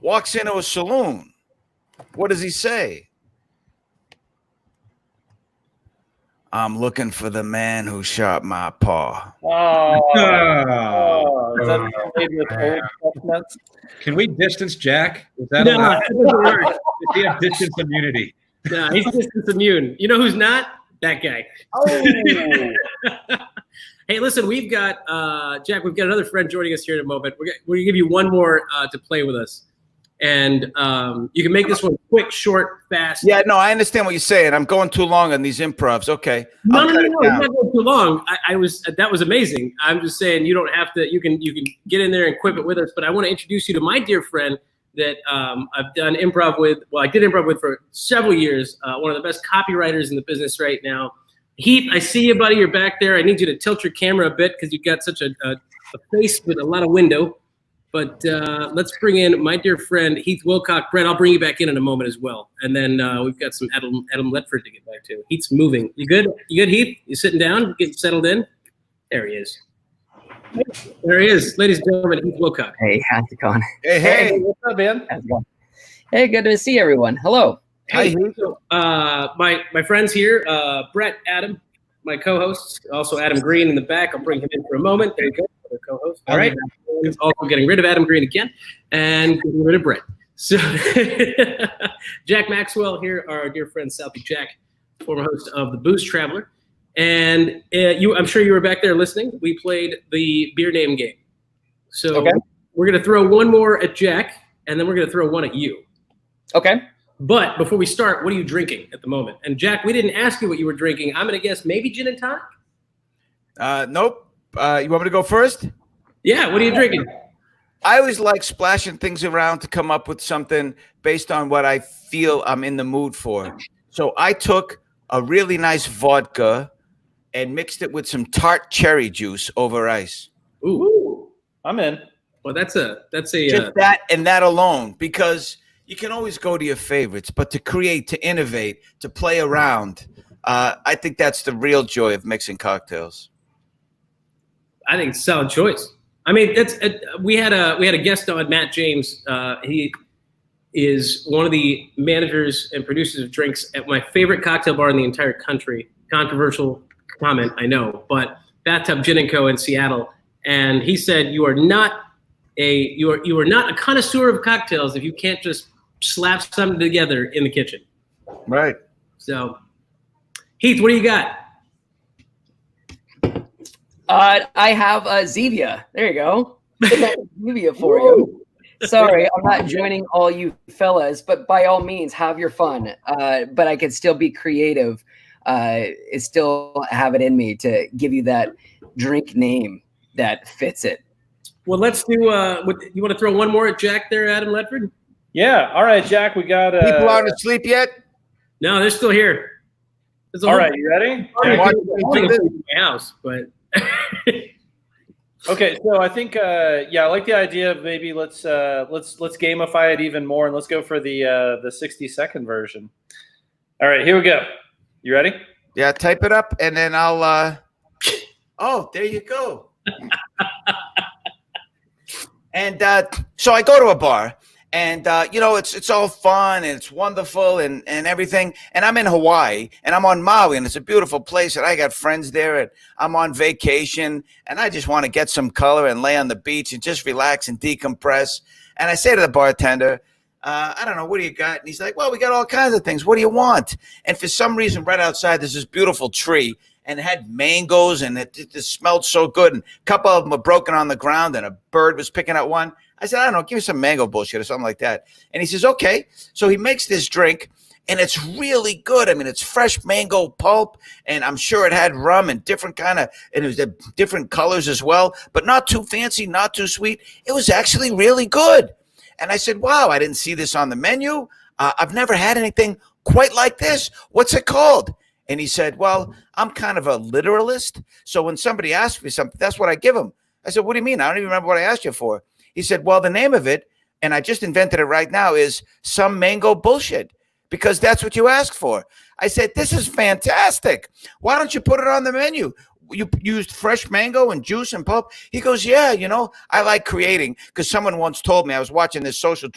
walks into a saloon. What does he say? I'm looking for the man who shot my paw. Is that made with old chestnuts? Can we distance Jack? Is that No, allowed? it doesn't work. Does he have distance immunity? No, he's distance immune. You know who's not? That guy. Oh. Hey, listen, we've got Jack. We've got another friend joining us here in a moment. We're gonna give you one more to play with us. And you can make this one quick, short, fast. Yeah, no, I understand what you're saying. I'm going too long on these improvs. Okay. No, I'll no, cut no, it no, it's down. not going too long. That was amazing. I'm just saying you don't have to. You can get in there and quip it with us. But I want to introduce you to my dear friend that I've done improv with. Well, I did improv with for several years. One of the best copywriters in the business right now. Heath, I see you, buddy. You're back there. I need you to tilt your camera a bit because you've got such a face with a lot of window. But let's bring in my dear friend, Heath Wilcock. Brett, I'll bring you back in a moment as well. And then we've got some Adam Ledford to get back to. Heath's moving. You good? You good, Heath? You sitting down? Getting settled in? There he is. There he is. Ladies and gentlemen, Heath Wilcock. Hey, how's it going? Hey. What's up, man? How's it going? Hey, good to see everyone. Hello. Hey, so, my friends here, Brett, Adam, my co-hosts, also Adam Green in the back. I'll bring him in for a moment. There you go, the co-host. All right. Also getting rid of Adam Green again and getting rid of Brett. So Jack Maxwell here, our dear friend Southie Jack, former host of the Booze Traveler. And I'm sure you were back there listening. We played the beer name game. So Okay. we're going to throw one more at Jack, and then we're going to throw one at you. Okay. But before we start, what are you drinking at the moment? And Jack, we didn't ask you what you were drinking. I'm going to guess maybe gin and tonic? Nope. You want me to go first? Yeah, what are you drinking? I always like splashing things around to come up with something based on what I feel I'm in the mood for. So I took a really nice vodka and mixed it with some tart cherry juice over ice. Ooh. I'm in. Well, that's a Just that and that alone, because you can always go to your favorites, but to create, to innovate, to play around, I think that's the real joy of mixing cocktails. I think it's a solid choice. I mean, we had a guest on, Matt James. He is one of the managers and producers of drinks at my favorite cocktail bar in the entire country. Controversial comment, I know, but Bathtub Gin & Co. in Seattle. And he said, you are not a connoisseur of cocktails if you can't just slap something together in the kitchen. Right. So, Heath, what do you got? I have Zevia. There you go. Zevia for you. Sorry, I'm not joining all you fellas, but by all means, have your fun. But I can still be creative. Still have it in me to give you that drink name that fits it. Well, let's do. You want to throw one more at Jack there, Adam Ledford? Yeah. All right, Jack. We got. People aren't asleep yet? No, they're still here. All right, you ready? My house, but Okay, so I think I like the idea of maybe let's gamify it even more, and let's go for the 60-second version. All right, here we go. You ready? Yeah, type it up and then I'll oh, there you go. And so I go to a bar and it's all fun and it's wonderful and everything. And I'm in Hawaii and I'm on Maui and it's a beautiful place and I got friends there and I'm on vacation and I just want to get some color and lay on the beach and just relax and decompress. And I say to the bartender, I don't know, what do you got? And he's like, well, we got all kinds of things. What do you want? And for some reason, right outside, there's this beautiful tree and it had mangoes and it just smelled so good. And a couple of them were broken on the ground and a bird was picking at one. I said, I don't know, give me some mango bullshit or something like that. And he says, okay. So he makes this drink and it's really good. I mean, it's fresh mango pulp and I'm sure it had rum and different and it was different colors as well, but not too fancy, not too sweet. It was actually really good. And I said, wow, I didn't see this on the menu. I've never had anything quite like this. What's it called? And he said, well, I'm kind of a literalist. So when somebody asks me something, that's what I give them. I said, what do you mean? I don't even remember what I asked you for. He said, well, the name of it, and I just invented it right now, is Some Mango Bullshit, because that's what you asked for. I said, this is fantastic. Why don't you put it on the menu? You used fresh mango and juice and pulp? He goes, yeah, I like creating, because someone once told me, I was watching this social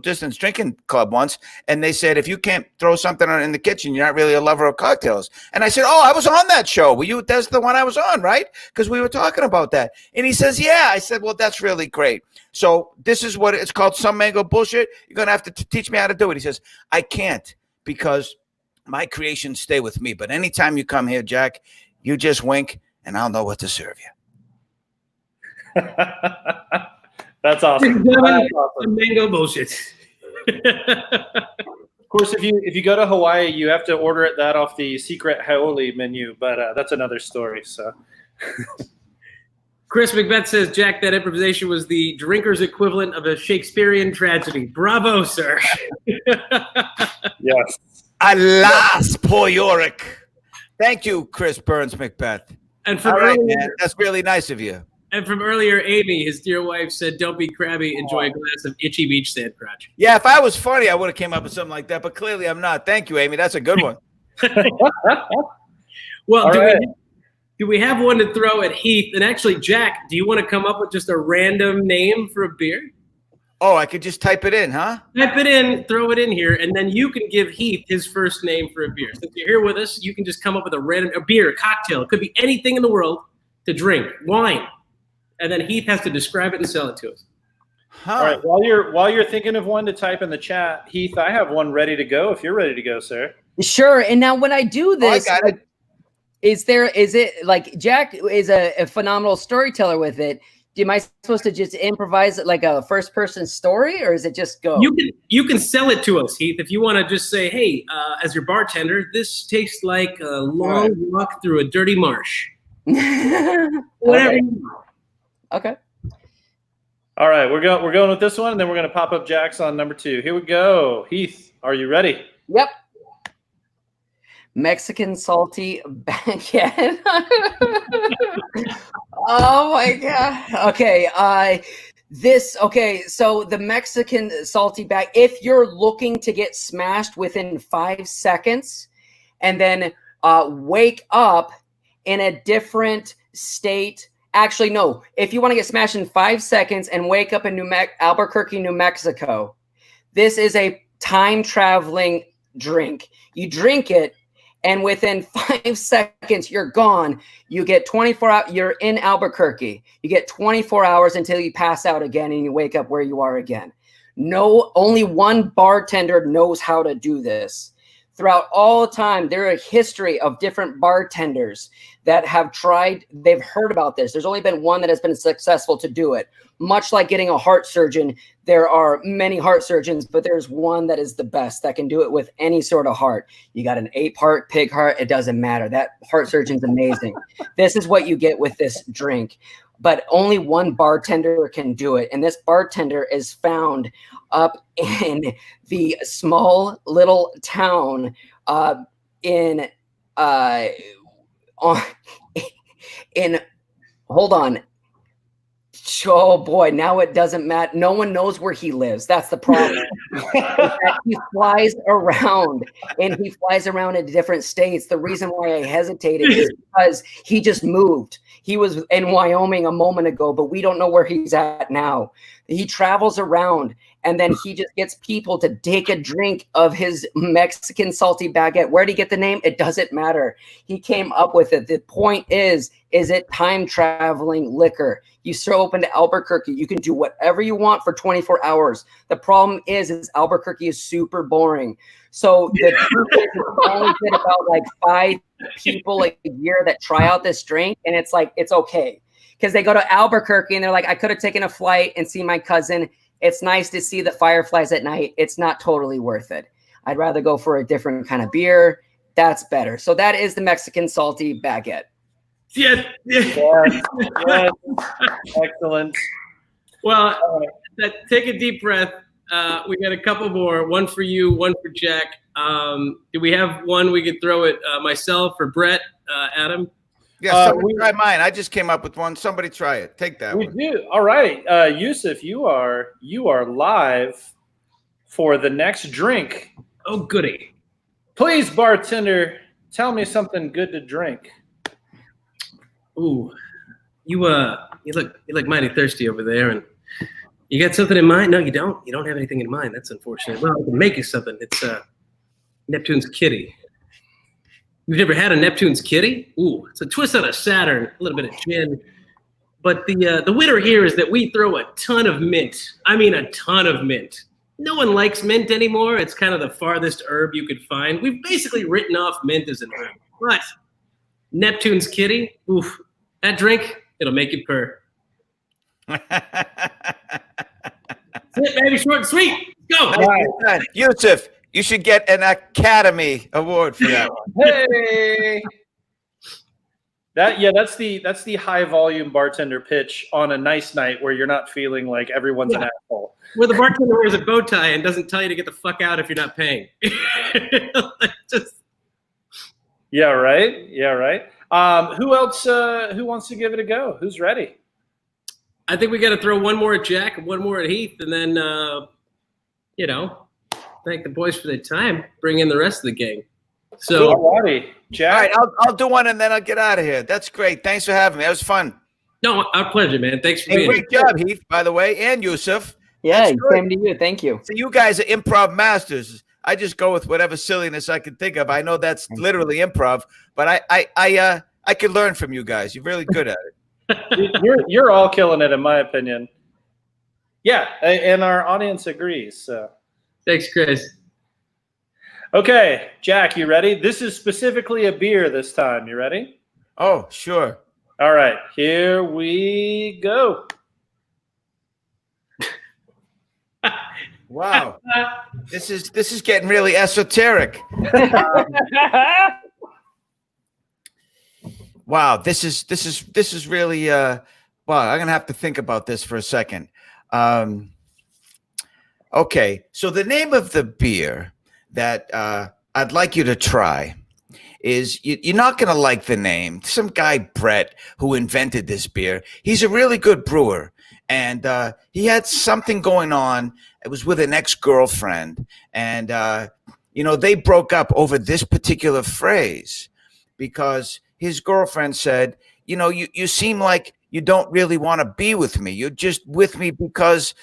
distance drinking club once, and they said, if you can't throw something on in the kitchen, you're not really a lover of cocktails. And I said, oh, I was on that show. That's the one I was on, right? Because we were talking about that. And he says, yeah. I said, well, that's really great. So this is what it's called, Some Mango Bullshit. You're going to have to teach me how to do it. He says, I can't, because my creations stay with me. But anytime you come here, Jack, you just wink and I'll know what to serve you. That's awesome. Gentlemen, That's awesome. mango bullshit. Of course, if you go to Hawaii, you have to order that off the secret Haoli menu, but that's another story. So, Chris McBeth says, Jack, that improvisation was the drinker's equivalent of a Shakespearean tragedy. Bravo, sir. yes. Alas, poor Yorick. Thank you, Chris Burns McBeth. And from All right, earlier, man. That's really nice of you. and from earlier, Amy, his dear wife, said, "Don't be crabby. Enjoy a glass of Itchy Beach Sand Crotch." Yeah, if I was funny, I would have came up with something like that, but clearly I'm not. Thank you, Amy. That's a good one. Well, All right. do we have one to throw at Heath? And actually, Jack, do you want to come up with just a random name for a beer? Oh, I could just type it in, huh? Type it in, throw it in here, and then you can give Heath his first name for a beer. Since you're here with us, you can just come up with a beer, a cocktail. It could be anything in the world to drink, wine. And then Heath has to describe it and sell it to us. Huh. All right. While you're thinking of one to type in the chat, Heath, I have one ready to go. If you're ready to go, sir. Sure. And now when I do this, I got it. is it like Jack is a phenomenal storyteller with it? Am I supposed to just improvise it like a first person story, or is it just go? You can sell it to us, Heath, if you want to just say, hey, as your bartender, this tastes like a long walk through a dirty marsh. Whatever. Okay. you want. Okay. All right, we're going with this one, and then we're going to pop up Jack's on number 2. Here we go. Heath, are you ready? Yep. Mexican salty baguette. Oh my god. Okay. So the Mexican salty bag, if you're looking to get smashed within 5 seconds and then wake up in a different state. Actually, no. If you want to get smashed in 5 seconds and wake up in Albuquerque, New Mexico, this is a time traveling drink. You drink it, and within 5 seconds, you're gone. You get 24 hours. You're in Albuquerque. You get 24 hours until you pass out again and you wake up where you are again. No, only one bartender knows how to do this. Throughout all time, there are a history of different bartenders that have tried. They've heard about this. There's only been one that has been successful to do it. Much like getting a heart surgeon, there are many heart surgeons, but there's one that is the best that can do it with any sort of heart. You got an ape heart, pig heart, it doesn't matter. That heart surgeon's amazing. This is what you get with this drink. But only one bartender can do it. And this bartender is found up in the small little town hold on. Oh boy, now it doesn't matter. No one knows where he lives. That's the problem. He flies around, and he flies around in different states. The reason why I hesitated is because he just moved. He was in Wyoming a moment ago, but we don't know where he's at now. He travels around, and then he just gets people to take a drink of his Mexican salty baguette. Where did he get the name? It doesn't matter. He came up with it. The point is it time traveling liquor? You throw open to Albuquerque. You can do whatever you want for 24 hours. The problem is Albuquerque is super boring. So the truth is it's only get about like 5 people a year that try out this drink, and it's like, it's okay. Because they go to Albuquerque and they're like, I could have taken a flight and seen my cousin. It's nice to see the fireflies at night. It's not totally worth it. I'd rather go for a different kind of beer. That's better. So that is the Mexican salty baguette. Yes. Yes. Excellent. Well, take a deep breath. We got a couple more. One for you, one for Jack. Do we have one we could throw at myself or Brett, Adam? Yeah, somebody try mine. I just came up with one. Somebody try it. Take that We one. do. All right. Yusuf, you are live for the next drink. Oh, goody. Please, bartender, tell me something good to drink. Ooh, you look mighty thirsty over there, and you got something in mind? No, you don't. You don't have anything in mind. That's unfortunate. Well, I can make you something. It's Neptune's Kitty. You've never had a Neptune's Kitty? Ooh, it's a twist on a Saturn, a little bit of gin. But the winner here is that we throw a ton of mint. I mean, a ton of mint. No one likes mint anymore. It's kind of the farthest herb you could find. We've basically written off mint as an herb. But Neptune's Kitty, oof, that drink, it'll make you purr. baby, short and sweet. Go. Nice. Yusuf, you should get an Academy Award for that one. Hey. That's the high volume bartender pitch on a nice night where you're not feeling like everyone's an asshole. Where the bartender wears a bow tie and doesn't tell you to get the fuck out if you're not paying. Yeah, right. Yeah, right. Who else? Who wants to give it a go? Who's ready? I think we got to throw one more at Jack and one more at Heath, and then thank the boys for their time. Bring in the rest of the gang. So, alrighty, Jack. All right, I'll do one and then I'll get out of here. That's great. Thanks for having me. That was fun. no, our pleasure, man. Thanks for being Great here. job, Heath, by the way, and Yusuf. Yeah, That's good. same to you. Thank you. So you guys are improv masters. I just go with whatever silliness I can think of. I know that's literally improv, but I could learn from you guys. You're really good at it. You're all killing it, in my opinion. Yeah, and our audience agrees. So. Thanks, Chris. Okay, Jack, you ready? This is specifically a beer this time. You ready? Oh, sure. All right, here we go. Wow. This is getting really esoteric. Wow, this is really wow, I'm gonna have to think about this for a second. Okay, so the name of the beer that I'd like you to try is you're not gonna like the name. Some guy, Brett, who invented this beer, he's a really good brewer, and he had something going on. It was with an ex-girlfriend, and they broke up over this particular phrase because his girlfriend said, you seem like you don't really want to be with me. You're just with me because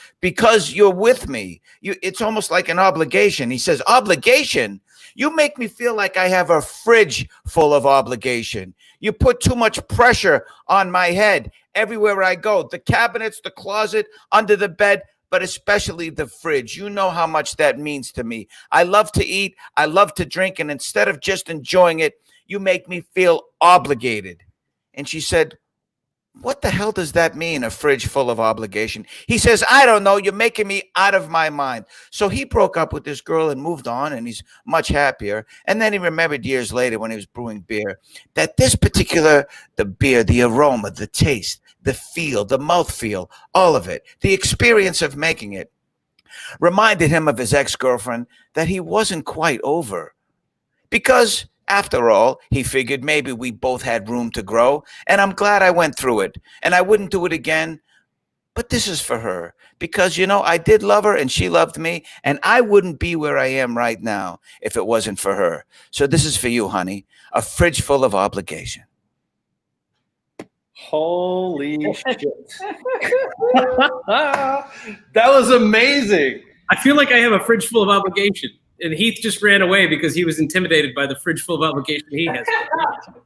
you're with me. It's almost like an obligation. He says, obligation? You make me feel like I have a fridge full of obligation. You put too much pressure on my head everywhere I go. The cabinets, the closet, under the bed, but especially the fridge. You know how much that means to me. I love to eat. I love to drink. And instead of just enjoying it, you make me feel obligated. And she said, what the hell does that mean, a fridge full of obligation? He says, I don't know. You're making me out of my mind. So he broke up with this girl and moved on, and he's much happier. And then he remembered years later when he was brewing beer that this particular, the beer, the aroma, the taste, the feel, the mouthfeel, all of it, the experience of making it reminded him of his ex-girlfriend that he wasn't quite over. Because after all, he figured maybe we both had room to grow, and I'm glad I went through it, and I wouldn't do it again. But this is for her, because, I did love her, and she loved me, and I wouldn't be where I am right now if it wasn't for her. So this is for you, honey, a fridge full of obligation. Holy shit. That was amazing. I feel like I have a fridge full of obligation. And Heath just ran away because he was intimidated by the fridge full of obligation he has.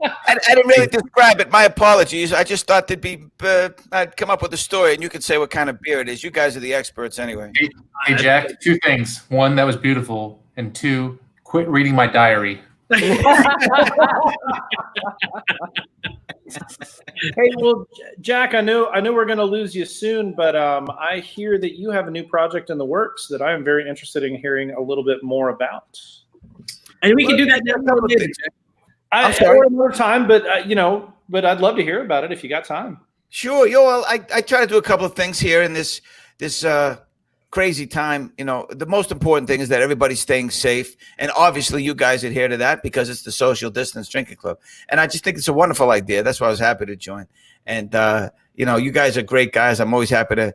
I didn't really describe it. My apologies. I just thought I'd come up with a story, and you could say what kind of beer it is. You guys are the experts anyway. Hey, Jack, two things. One, that was beautiful. And two, quit reading my diary. Hey, well, Jack, I know we're going to lose you soon, but I hear that you have a new project in the works that I am very interested in hearing a little bit more about. And we can do that now. I'm sorry, more time, but but I'd love to hear about it if you got time. Sure. I try to do a couple of things here in this crazy time. The most important thing is that everybody's staying safe, and obviously you guys adhere to that because it's the social distance drinking club, and I just think it's a wonderful idea. That's why I was happy to join. And you guys are great guys. I'm always happy to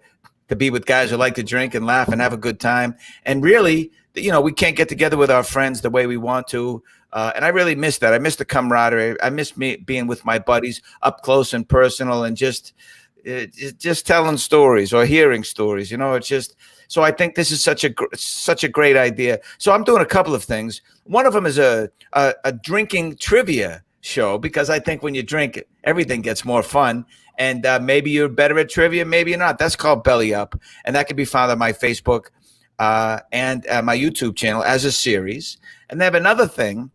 be with guys who like to drink and laugh and have a good time. And really, we can't get together with our friends the way we want to, and I really miss that. I miss the camaraderie. I miss being with my buddies up close and personal, and just telling stories or hearing stories. It's just. So I think this is such a great idea. So I'm doing a couple of things. One of them is a drinking trivia show, because I think when you drink, everything gets more fun. And maybe you're better at trivia, maybe you're not. That's called Belly Up, and that can be found on my Facebook and my YouTube channel as a series. And they have another thing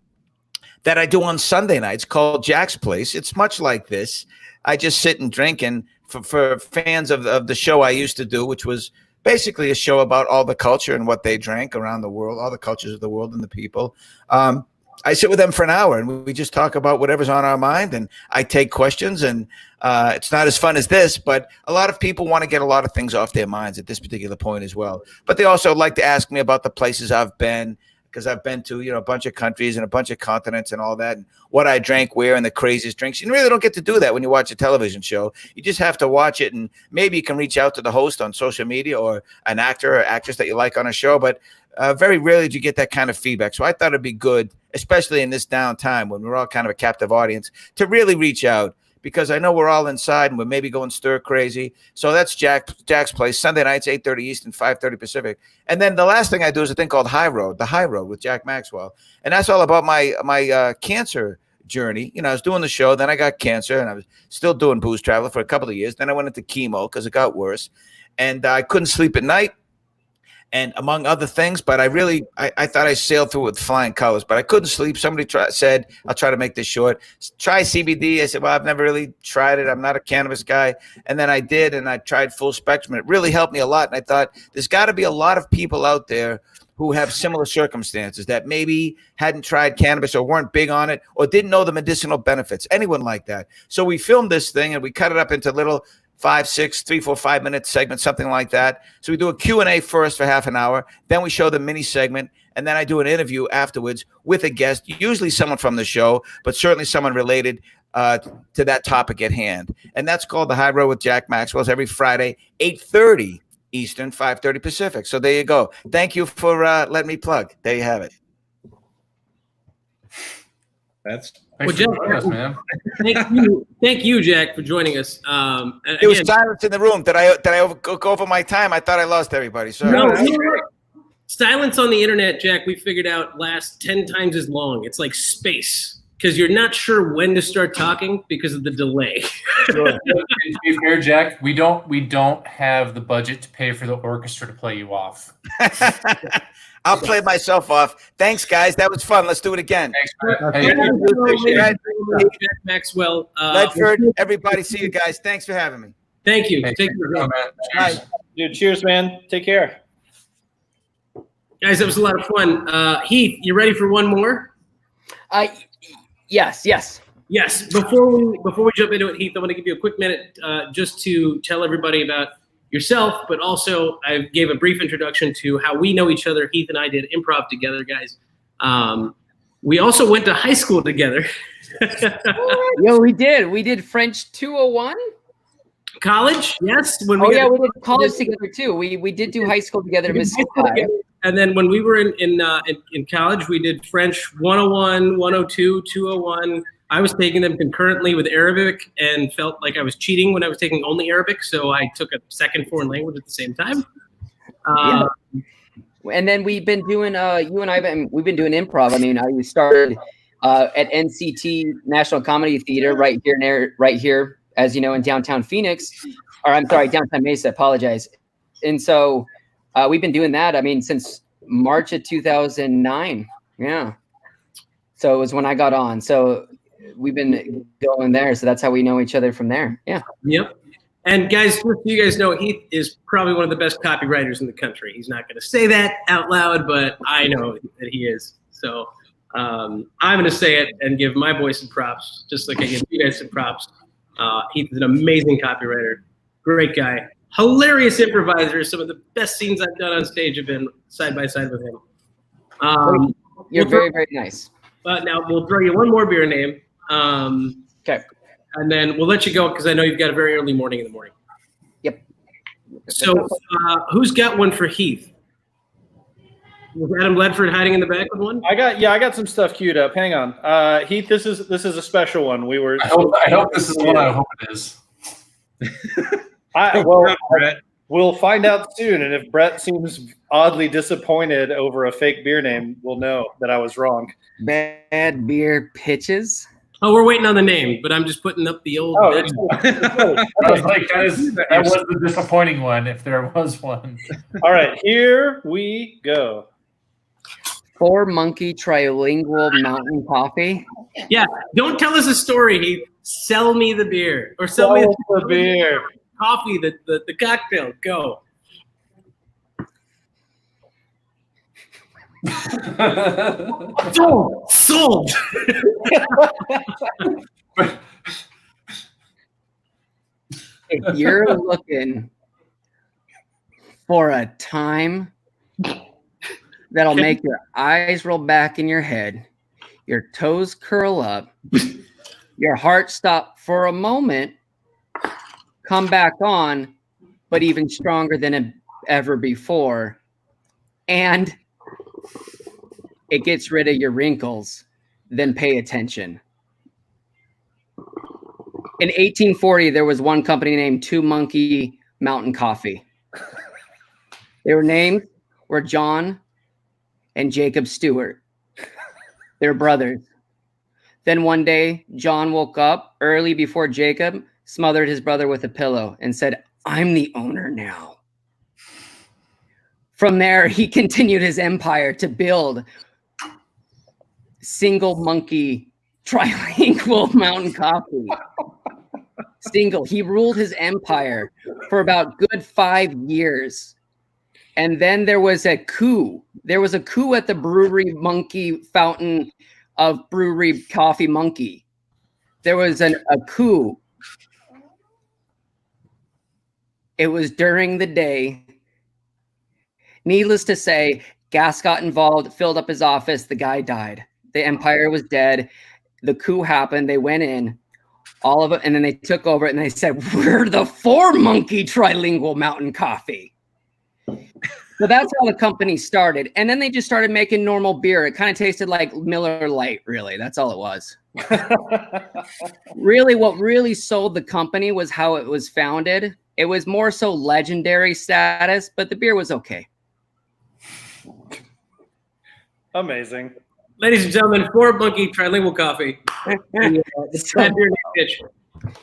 that I do on Sunday nights called Jack's Place. It's much like this. I just sit and drink, and for fans of the show I used to do, which was basically a show about all the culture and what they drank around the world, all the cultures of the world and the people. I sit with them for an hour and we just talk about whatever's on our mind, and I take questions, and it's not as fun as this, but a lot of people want to get a lot of things off their minds at this particular point as well. But they also like to ask me about the places I've been, because I've been to, a bunch of countries and a bunch of continents and all that, and what I drank where and the craziest drinks. You really don't get to do that when you watch a television show. You just have to watch it, and maybe you can reach out to the host on social media or an actor or actress that you like on a show, but very rarely do you get that kind of feedback. So I thought it'd be good, especially in this downtime when we're all kind of a captive audience, to really reach out, because I know we're all inside and we're maybe going stir crazy. So that's Jack's place, Sunday nights, 8:30 Eastern, 5:30 Pacific. And then the last thing I do is a thing called The High Road with Jack Maxwell. And that's all about my cancer journey. I was doing the show, then I got cancer, and I was still doing Booze Traveler for a couple of years. Then I went into chemo because it got worse. And I couldn't sleep at night, and among other things, but I thought I sailed through with flying colors, but I couldn't sleep. Somebody said, I'll try to make this short, try CBD. I said, well, I've never really tried it. I'm not a cannabis guy. And then I did, and I tried full spectrum. It really helped me a lot. And I thought there's got to be a lot of people out there who have similar circumstances that maybe hadn't tried cannabis or weren't big on it or didn't know the medicinal benefits, anyone like that. So we filmed this thing and we cut it up into little 5, 6, 3, 4, 5 minute segments, something like that. So we do a Q&A first for half an hour. Then we show the mini segment. And then I do an interview afterwards with a guest, usually someone from the show, but certainly someone related to that topic at hand. And that's called The High Road with Jack Maxwell. It's every Friday, 8:30 Eastern, 5:30 Pacific. So there you go. Thank you for letting me plug. There you have it. That's Thanks for joining us, man. Thank you, Jack, for joining us. And There was silence in the room. Did I go over my time? I thought I lost everybody. Sorry. No, silence on the internet, Jack, we figured out lasts 10 times as long. It's like space, because you're not sure when to start talking because of the delay. To be fair, Jack, we don't have the budget to pay for the orchestra to play you off. I'll play myself off. Thanks, guys. That was fun. Let's do it again. Thanks, man. Jack Maxwell. Ledford, everybody, see you guys. Thanks for having me. Thank you. Hey, Take care. cheers. Dude, cheers, man. Take care. Guys, that was a lot of fun. Heath, you ready for one more? Yes. Yes. Before we jump into it, Heath, I want to give you a quick minute just to tell everybody about yourself, but also I gave a brief introduction to how we know each other. Heath and I did improv together, guys. We also went to high school together. Yeah, we did. We did French 201. College, yes. When we did college together too. We did do high school together, Mississippi. And then when we were in college, we did French 101, 102, 201. I was taking them concurrently with Arabic and felt like I was cheating when I was taking only Arabic, so I took a second foreign language at the same time. Yeah. And then we've been doing you and I we've been doing improv. I mean, I started at NCT National Comedy Theater right here, as you know, in downtown Phoenix, or I'm sorry, downtown Mesa. Apologize. And so we've been doing that. I mean, since March of 2009. Yeah. So it was when I got on. So we've been going there. So that's how we know each other from there. Yeah. Yep. And guys, just so you guys know, Heath is probably one of the best copywriters in the country. He's not going to say that out loud, but I know that he is. So I'm going to say it and give my boy some props, just like I give you guys some props. Heath is an amazing copywriter, great guy, hilarious improviser. Some of the best scenes I've done on stage have been side by side with him. You're very, very nice. But now we'll throw you one more beer name. Okay. And then we'll let you go because I know you've got a very early morning in the morning. Yep. So who's got one for Heath? Was Adam Ledford hiding in the back with one? I got some stuff queued up. Hang on. Heath, this is a special one. I hope this is the one I hope it is. We'll find out soon. And if Brett seems oddly disappointed over a fake beer name, we'll know that I was wrong. Bad beer pitches. Oh, we're waiting on the name, but I'm just putting up the old. Oh, I was like, that was the disappointing one, if there was one. All right, here we go. 4 Monkey Trilingual Mountain Coffee. Yeah, don't tell us a story, Heath. Sell me the beer, or sell me the beer. Coffee, the cocktail. Go. Sold. If you're looking for a time that'll make your eyes roll back in your head, your toes curl up, your heart stop for a moment, come back on, but even stronger than ever before, and it gets rid of your wrinkles, then pay attention. In 1840, there was one company named Two Monkey Mountain Coffee. Their names were John and Jacob Stewart. They're brothers. Then one day, John woke up early before Jacob, smothered his brother with a pillow, and said, "I'm the owner now." From there, he continued his empire to build single monkey trilingual mountain coffee. Single. He ruled his empire for about good 5 years. And then there was a coup. There was a coup at the brewery monkey fountain of brewery Coffee Monkey. There was a coup. It was during the day. Needless to say, gas got involved, filled up his office. The guy died. The empire was dead. The coup happened. They went in, all of it, and then they took over it and they said, "We're the Four Monkey Trilingual Mountain Coffee." So that's how the company started. And then they just started making normal beer. It kind of tasted like Miller Lite, really. That's all it was. Really, what really sold the company was how it was founded. It was more so legendary status, but the beer was okay. Amazing. Ladies and gentlemen, Four Monkey Trilingual Coffee. The Bad Beer Name Pitch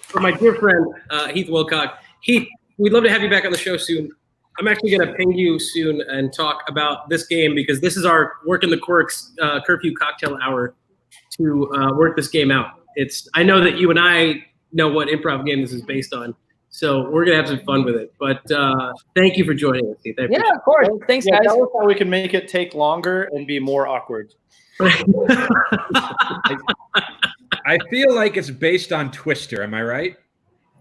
for my dear friend, Heath Wilcock. Heath, we'd love to have you back on the show soon. I'm actually going to ping you soon and talk about this game because this is our Work in the Quirks Curfew Cocktail Hour to work this game out. I know that you and I know what improv game this is based on, so we're going to have some fun with it. But thank you for joining us, Heath. Yeah, of course. Thanks, guys. Tell us how we can make it take longer and be more awkward. I feel like it's based on Twister. Am I right?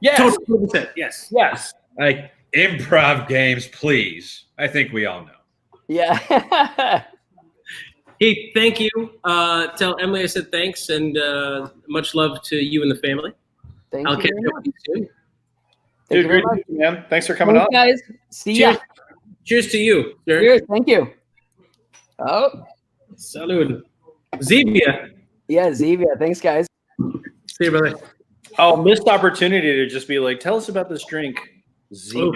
Yes. Totally. Yes. Yes. Like improv games, please. I think we all know. Yeah. Heath, thank you. Tell Emily I said thanks and much love to you and the family. Thank I'll you catch very up much. with you soon. Thank you Dude, very great much. to meet you, man. Thanks for coming Thanks, on. guys. See ya. Cheers. Cheers to you, sir. Cheers. Thank you. Oh, Salud. Zevia. yeah, Zevia. Thanks, guys. See you, brother. Oh, missed opportunity to just be like, tell us about this drink. Oh.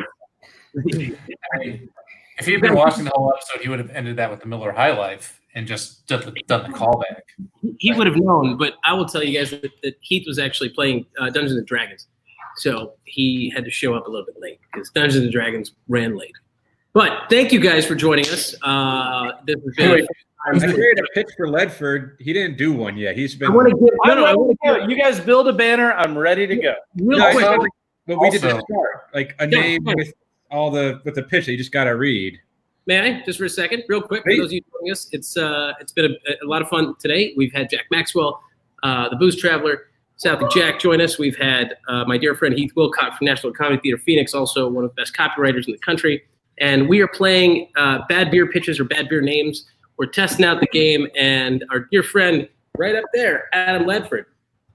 If he had been watching the whole episode, he would have ended that with the Miller High Life and just done the callback. He would have known, but I will tell you guys that Heath was actually playing Dungeons and Dragons. So he had to show up a little bit late because Dungeons and Dragons ran late. But thank you guys for joining us. This has been I created a pitch for Ledford. He didn't do one yet. He's been. I want to give You guys build a banner. I'm ready to go. real quick. But we did the Also- start, like a name with all with the pitch that you just got to read. May I just for a second, real quick, for those of you joining us? It's been a lot of fun today. We've had Jack Maxwell, the Booze Traveler, South of Jack join us. We've had my dear friend Heath Wilcock from National Comedy Theater Phoenix, also one of the best copywriters in the country. And we are playing bad beer pitches or bad beer names. We're testing out the game, and our dear friend right up there, Adam Ledford,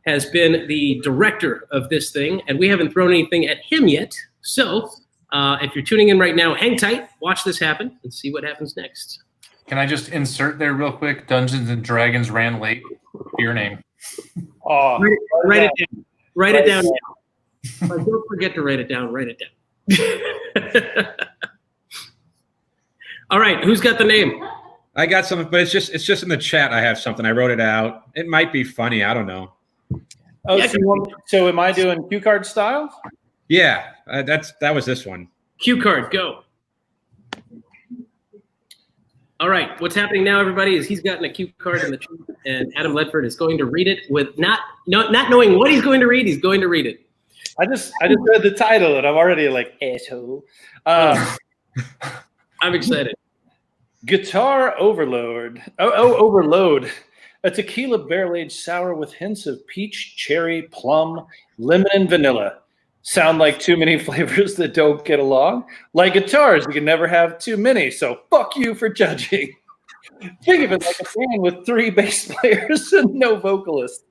has been the director of this thing, and we haven't thrown anything at him yet. So if you're tuning in right now, hang tight, watch this happen, and see what happens next. Can I just insert there real quick? Dungeons and Dragons ran late. Beer name. Oh, Write it down. Write it down now. But don't forget to write it down. Write it down. All right, who's got the name? I got something, but it's just in the chat. I have something. I wrote it out. It might be funny. I don't know. Oh, so am I doing cue card style? Yeah, that was this one. Cue card, go. All right, what's happening now, everybody, is he's gotten a cue card in the chat, and Adam Ledford is going to read it with not knowing what he's going to read. He's going to read it. I just read the title and I'm already like asshole. I'm excited. Guitar Overload. Overload. A tequila barrel-aged sour with hints of peach, cherry, plum, lemon, and vanilla. Sound like too many flavors that don't get along? Like guitars, you can never have too many, so fuck you for judging. Think of it like a band with 3 bass players and no vocalist.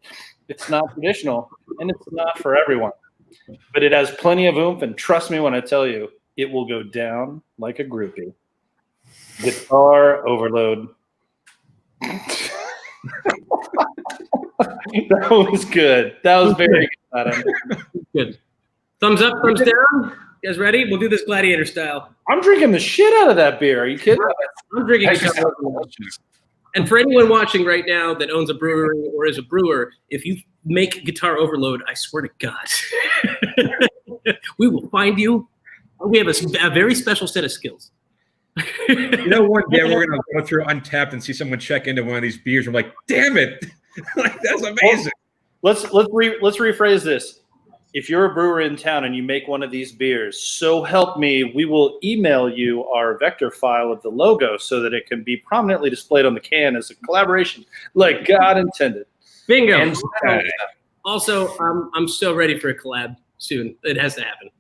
It's not traditional, and it's not for everyone. But it has plenty of oomph, and trust me when I tell you, it will go down like a groupie. Guitar Overload. That was good. That was very good, Adam. Good. Thumbs up, thumbs down. You guys ready? We'll do this gladiator style. I'm drinking the shit out of that beer. Are you kidding? I'm drinking Guitar Overload. And for anyone watching right now that owns a brewery or is a brewer, if you make Guitar Overload, I swear to God, we will find you. We have a very special set of skills. You know, one day we're gonna go through Untapped and see someone check into one of these beers. We're like, damn it, like that's amazing. Let's rephrase this. If you're a brewer in town and you make one of these beers, so help me, we will email you our vector file of the logo so that it can be prominently displayed on the can as a collaboration, like God intended. Bingo. And also, I'm so ready for a collab soon. It has to happen.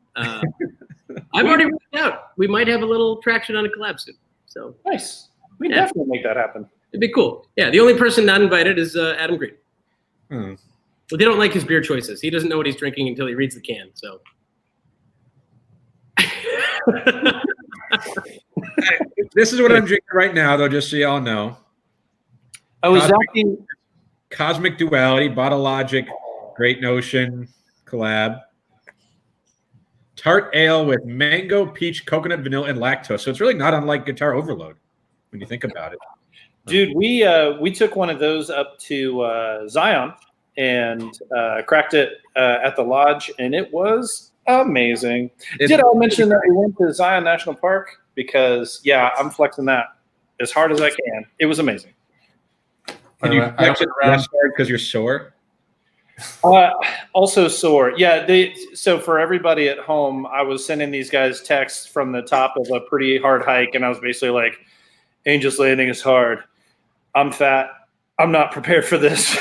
I've already reached out. We might have a little traction on a collab soon. So nice. We definitely make that happen. It'd be cool. Yeah, the only person not invited is Adam Green. But they don't like his beer choices. He doesn't know what he's drinking until he reads the can. So This is what I'm drinking right now, though, just so y'all know. I was asking Cosmic Duality, Bottle Logic, Great Notion collab. Tart ale with mango, peach, coconut, vanilla, and lactose. So it's really not unlike Guitar Overload when you think about it. Dude, we took one of those up to Zion and cracked it at the lodge, and it was amazing. Did I mention that we went to Zion National Park? Because, yeah, I'm flexing that as hard as I can. It was amazing. Can you flex it less hard because you're sore? Also sore. Yeah, so for everybody at home, I was sending these guys texts from the top of a pretty hard hike, and I was basically like, Angel's Landing is hard. I'm fat. I'm not prepared for this.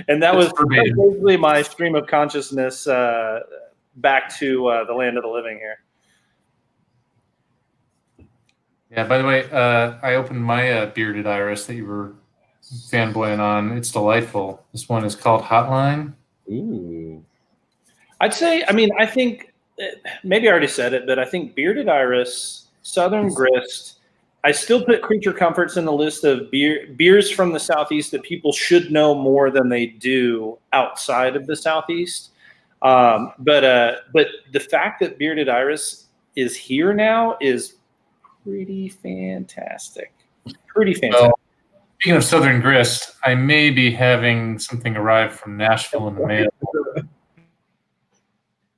And that was basically my stream of consciousness back to the land of the living here. Yeah, by the way, I opened my bearded iris that you were fanboying on. It's delightful. This one is called Hotline. Ooh. I'd say, I think, maybe I already said it, but I think Bearded Iris, Southern Grist, I still put Creature Comforts in the list of beers from the Southeast that people should know more than they do outside of the Southeast. But the fact that Bearded Iris is here now is pretty fantastic. Pretty fantastic. Well, speaking of Southern Grist, I may be having something arrive from Nashville in the mail.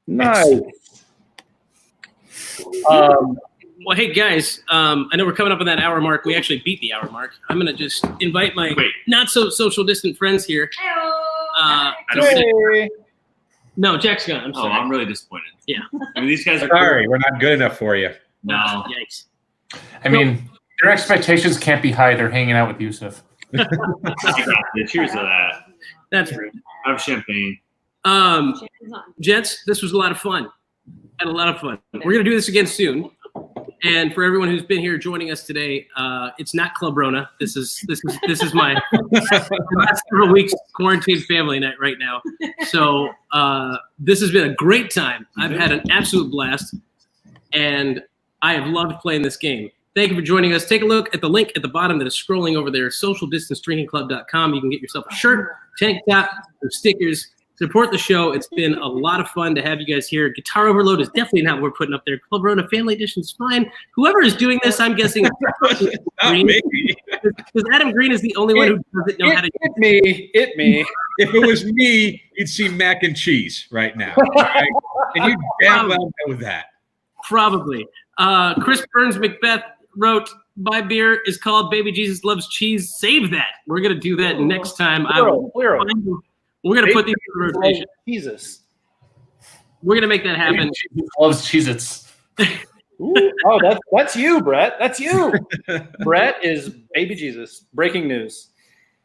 Nice. Well, hey, guys, I know we're coming up on that hour mark. We actually beat the hour mark. I'm going to just invite my not-so-social distant friends here. No, Jack's gone. I'm sorry. I'm really disappointed. Yeah. These guys are Sorry, we're not good enough for you. No. Yikes. I mean, their expectations can't be high. They're hanging out with Yusuf. Cheers to that. That's rude. I have champagne. Jets, this was a lot of fun. Had a lot of fun. We're going to do this again soon. And for everyone who's been here joining us today, it's not Club Rona. This is my last several weeks quarantine family night right now. So this has been a great time. I've had an absolute blast, and I have loved playing this game. Thank you for joining us. Take a look at the link at the bottom that is scrolling over there, socialdistancedrinkingclub.com. You can get yourself a shirt, tank top, some stickers. Support the show. It's been a lot of fun to have you guys here. Guitar Overload is definitely not what we're putting up there. Club Rona Family Edition is fine. Whoever is doing this, I'm guessing. Green. Because Adam Green is the only one who doesn't know how to do it. It me. If it was me, you'd see mac and cheese right now. Right? And you damn well know that. Probably. Chris Burns Macbeth wrote, my beer is called Baby Jesus Loves Cheese. Save that. We're going to do that next time. We're going to put these in rotation. Jesus. We're going to make that happen. Jesus loves Cheez-Its. Oh, that's you, Brett. That's you. Brett is baby Jesus. Breaking news.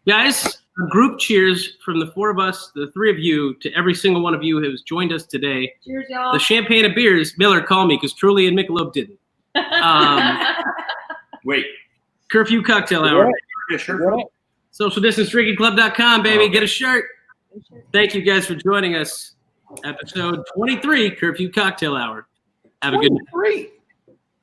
Guys, a group cheers from the four of us, the three of you, to every single one of you who has joined us today. Cheers, y'all. The champagne of beers, Miller, call me, because Truly and Michelob didn't. Wait. Curfew Cocktail Hour. Yeah, sure. SocialDistanceDrinkingClub.com, baby. Get a shirt. Thank you guys for joining us. Episode 23, Curfew Cocktail Hour. Have a good night. 23.